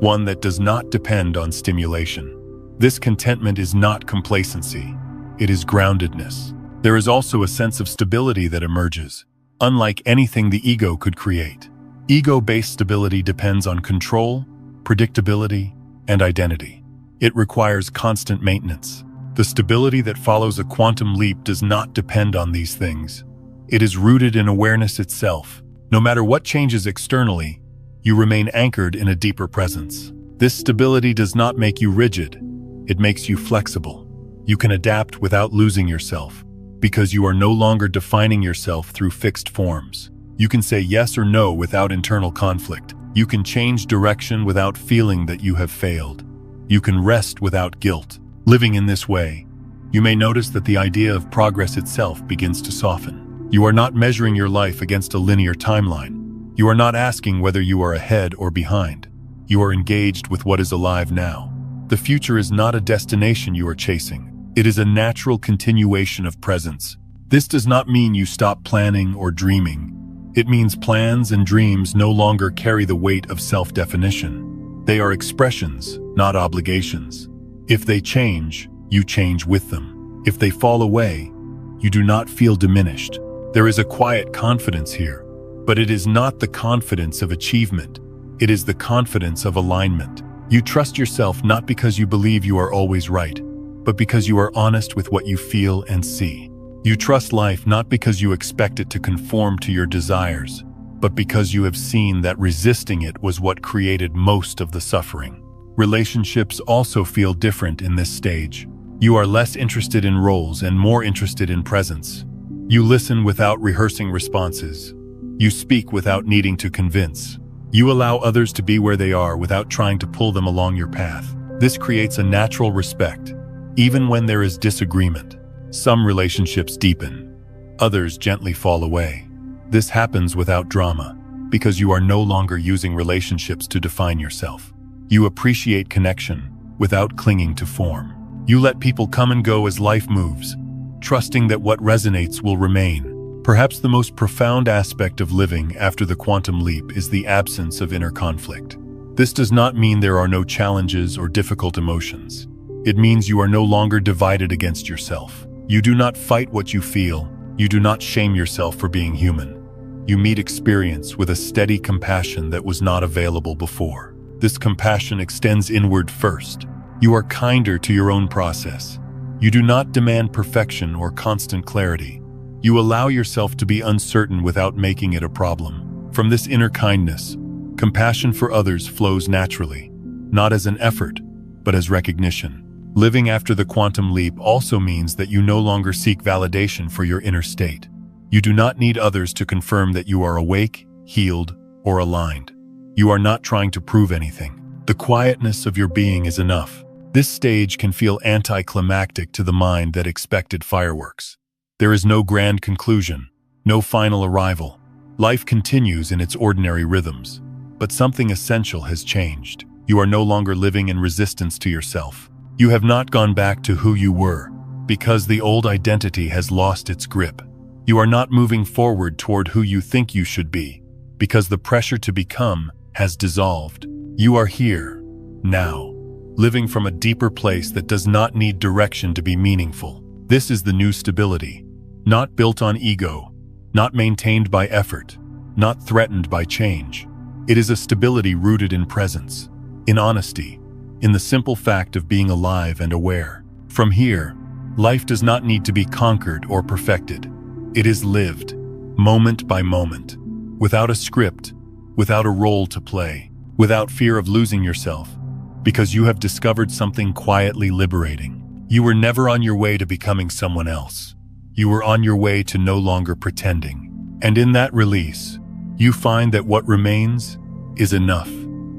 one that does not depend on stimulation. This contentment is not complacency, it is groundedness. There is also a sense of stability that emerges, unlike anything the ego could create. Ego-based stability depends on control, predictability, and identity. It requires constant maintenance. The stability that follows a quantum leap does not depend on these things. It is rooted in awareness itself. No matter what changes externally, you remain anchored in a deeper presence. This stability does not make you rigid, it makes you flexible. You can adapt without losing yourself, because you are no longer defining yourself through fixed forms. You can say yes or no without internal conflict. You can change direction without feeling that you have failed. You can rest without guilt. Living in this way, you may notice that the idea of progress itself begins to soften. You are not measuring your life against a linear timeline. You are not asking whether you are ahead or behind. You are engaged with what is alive now. The future is not a destination you are chasing. It is a natural continuation of presence. This does not mean you stop planning or dreaming. It means plans and dreams no longer carry the weight of self-definition. They are expressions, not obligations. If they change, you change with them. If they fall away, you do not feel diminished. There is a quiet confidence here, but it is not the confidence of achievement. It is the confidence of alignment. You trust yourself not because you believe you are always right, but because you are honest with what you feel and see. You trust life not because you expect it to conform to your desires, but because you have seen that resisting it was what created most of the suffering. Relationships also feel different in this stage. You are less interested in roles and more interested in presence. You listen without rehearsing responses. You speak without needing to convince. You allow others to be where they are without trying to pull them along your path. This creates a natural respect, even when there is disagreement. Some relationships deepen, others gently fall away. This happens without drama, because you are no longer using relationships to define yourself. You appreciate connection without clinging to form. You let people come and go as life moves, trusting that what resonates will remain. Perhaps the most profound aspect of living after the quantum leap is the absence of inner conflict. This does not mean there are no challenges or difficult emotions. It means you are no longer divided against yourself. You do not fight what you feel. You do not shame yourself for being human. You meet experience with a steady compassion that was not available before. This compassion extends inward first. You are kinder to your own process. You do not demand perfection or constant clarity. You allow yourself to be uncertain without making it a problem. From this inner kindness, compassion for others flows naturally, not as an effort, but as recognition. Living after the quantum leap also means that you no longer seek validation for your inner state. You do not need others to confirm that you are awake, healed, or aligned. You are not trying to prove anything. The quietness of your being is enough. This stage can feel anticlimactic to the mind that expected fireworks. There is no grand conclusion, no final arrival. Life continues in its ordinary rhythms. But something essential has changed. You are no longer living in resistance to yourself. You have not gone back to who you were, because the old identity has lost its grip. You are not moving forward toward who you think you should be, because the pressure to become has dissolved. You are here, now, living from a deeper place that does not need direction to be meaningful. This is the new stability, not built on ego, not maintained by effort, not threatened by change. It is a stability rooted in presence, in honesty, in the simple fact of being alive and aware. From here, life does not need to be conquered or perfected. It is lived, moment by moment, without a script, without a role to play, without fear of losing yourself, because you have discovered something quietly liberating. You were never on your way to becoming someone else. You were on your way to no longer pretending. And in that release, you find that what remains is enough,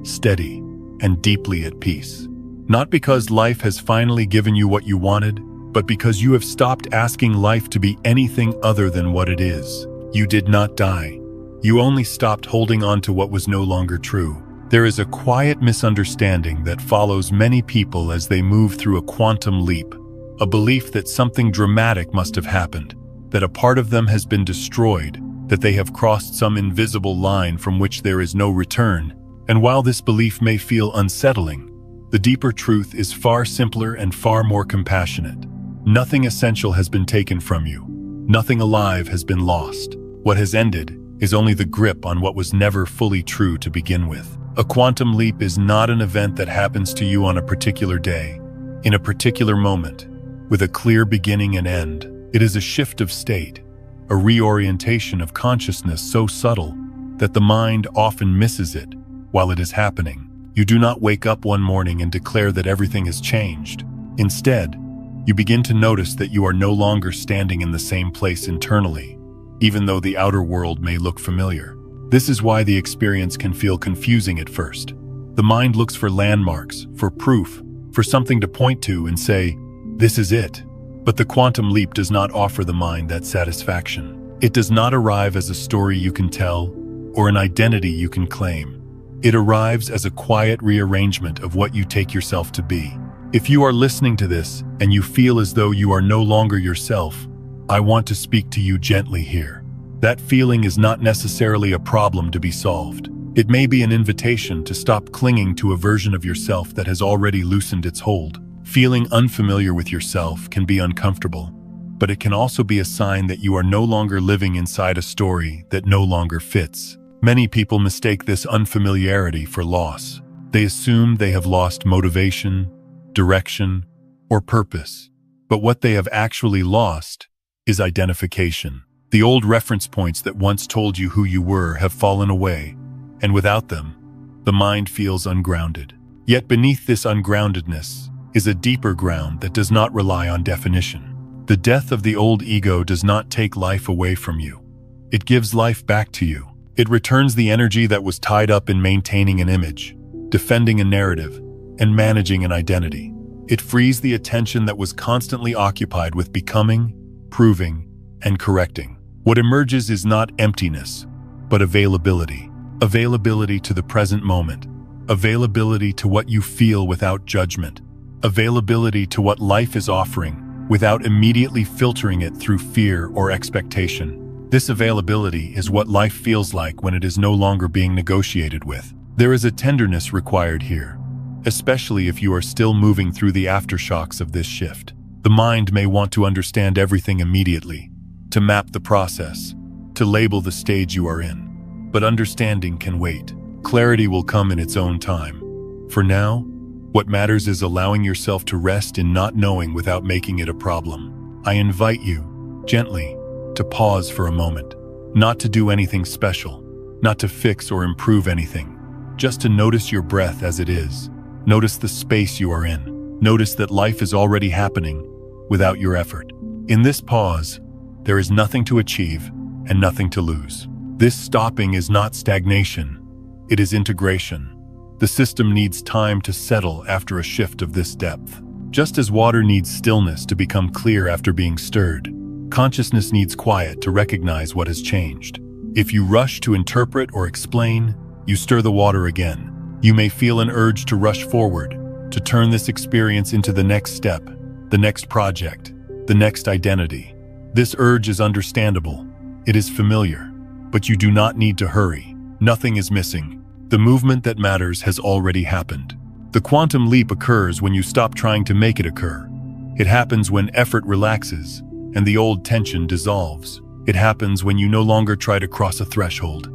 steady, and deeply at peace. Not because life has finally given you what you wanted, but because you have stopped asking life to be anything other than what it is. You did not die. You only stopped holding on to what was no longer true. There is a quiet misunderstanding that follows many people as they move through a quantum leap, a belief that something dramatic must have happened, that a part of them has been destroyed, that they have crossed some invisible line from which there is no return. And while this belief may feel unsettling, the deeper truth is far simpler and far more compassionate. Nothing essential has been taken from you. Nothing alive has been lost. What has ended is only the grip on what was never fully true to begin with. A quantum leap is not an event that happens to you on a particular day, in a particular moment, with a clear beginning and end. It is a shift of state, a reorientation of consciousness so subtle that the mind often misses it while it is happening. You do not wake up one morning and declare that everything has changed. Instead, you begin to notice that you are no longer standing in the same place internally, even though the outer world may look familiar. This is why the experience can feel confusing at first. The mind looks for landmarks, for proof, for something to point to and say, "This is it." But the quantum leap does not offer the mind that satisfaction. It does not arrive as a story you can tell or an identity you can claim. It arrives as a quiet rearrangement of what you take yourself to be. If you are listening to this and you feel as though you are no longer yourself, I want to speak to you gently here. That feeling is not necessarily a problem to be solved. It may be an invitation to stop clinging to a version of yourself that has already loosened its hold. Feeling unfamiliar with yourself can be uncomfortable, but it can also be a sign that you are no longer living inside a story that no longer fits. Many people mistake this unfamiliarity for loss. They assume they have lost motivation, direction, or purpose. But what they have actually lost is identification. The old reference points that once told you who you were have fallen away, and without them, the mind feels ungrounded. Yet beneath this ungroundedness is a deeper ground that does not rely on definition. The death of the old ego does not take life away from you. It gives life back to you. It returns the energy that was tied up in maintaining an image, defending a narrative, and managing an identity. It frees the attention that was constantly occupied with becoming, proving, and correcting. What emerges is not emptiness, but availability. Availability to the present moment. Availability to what you feel without judgment. Availability to what life is offering without immediately filtering it through fear or expectation. This availability is what life feels like when it is no longer being negotiated with. There is a tenderness required here, especially if you are still moving through the aftershocks of this shift. The mind may want to understand everything immediately, to map the process, to label the stage you are in. But understanding can wait. Clarity will come in its own time. For now, what matters is allowing yourself to rest in not knowing without making it a problem. I invite you, gently, to pause for a moment, not to do anything special, not to fix or improve anything, just to notice your breath as it is. Notice the space you are in. Notice that life is already happening without your effort. In this pause, there is nothing to achieve and nothing to lose. This stopping is not stagnation, it is integration. The system needs time to settle after a shift of this depth. Just as water needs stillness to become clear after being stirred, consciousness needs quiet to recognize what has changed. If you rush to interpret or explain, you stir the water again. You may feel an urge to rush forward, to turn this experience into the next step, the next project, the next identity. This urge is understandable. It is familiar, but you do not need to hurry. Nothing is missing. The movement that matters has already happened. The quantum leap occurs when you stop trying to make it occur. It happens when effort relaxes and the old tension dissolves. It happens when you no longer try to cross a threshold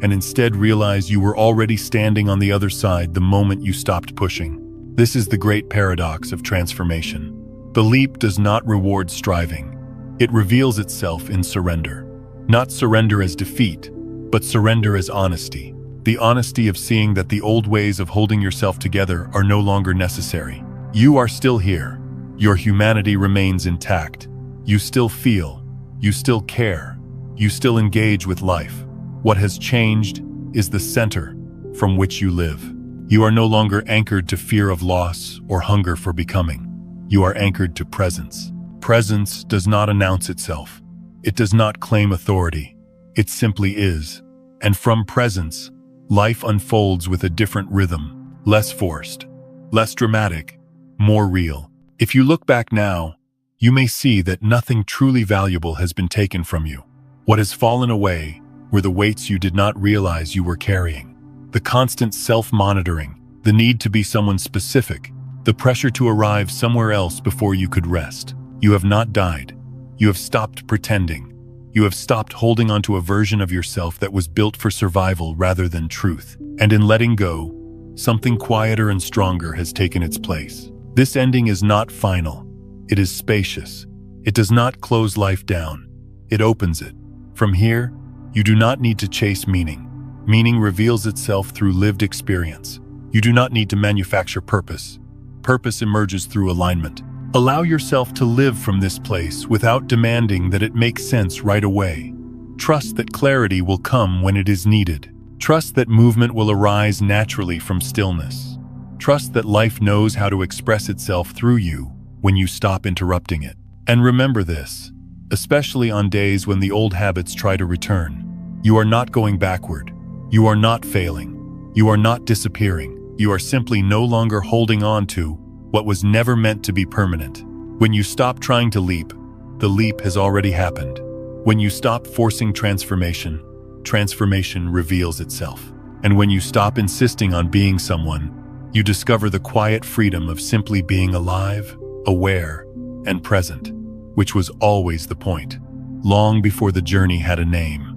and instead realize you were already standing on the other side the moment you stopped pushing. This is the great paradox of transformation. The leap does not reward striving. It reveals itself in surrender. Not surrender as defeat, but surrender as honesty. The honesty of seeing that the old ways of holding yourself together are no longer necessary. You are still here. Your humanity remains intact. You still feel. You still care. You still engage with life. What has changed is the center from which you live. You are no longer anchored to fear of loss or hunger for becoming. You are anchored to presence. Presence does not announce itself. It does not claim authority. It simply is. And from presence, life unfolds with a different rhythm, less forced, less dramatic, more real. If you look back now, you may see that nothing truly valuable has been taken from you. What has fallen away were the weights you did not realize you were carrying. The constant self-monitoring, the need to be someone specific, the pressure to arrive somewhere else before you could rest. You have not died. You have stopped pretending. You have stopped holding onto a version of yourself that was built for survival rather than truth. And in letting go, something quieter and stronger has taken its place. This ending is not final. It is spacious. It does not close life down. It opens it. From here, you do not need to chase meaning. Meaning reveals itself through lived experience. You do not need to manufacture purpose. Purpose emerges through alignment. Allow yourself to live from this place without demanding that it make sense right away. Trust that clarity will come when it is needed. Trust that movement will arise naturally from stillness. Trust that life knows how to express itself through you when you stop interrupting it. And remember this, especially on days when the old habits try to return. You are not going backward. You are not failing. You are not disappearing. You are simply no longer holding on to what was never meant to be permanent. When you stop trying to leap, the leap has already happened. When you stop forcing transformation, transformation reveals itself. And when you stop insisting on being someone, you discover the quiet freedom of simply being alive, aware, and present, which was always the point, long before the journey had a name.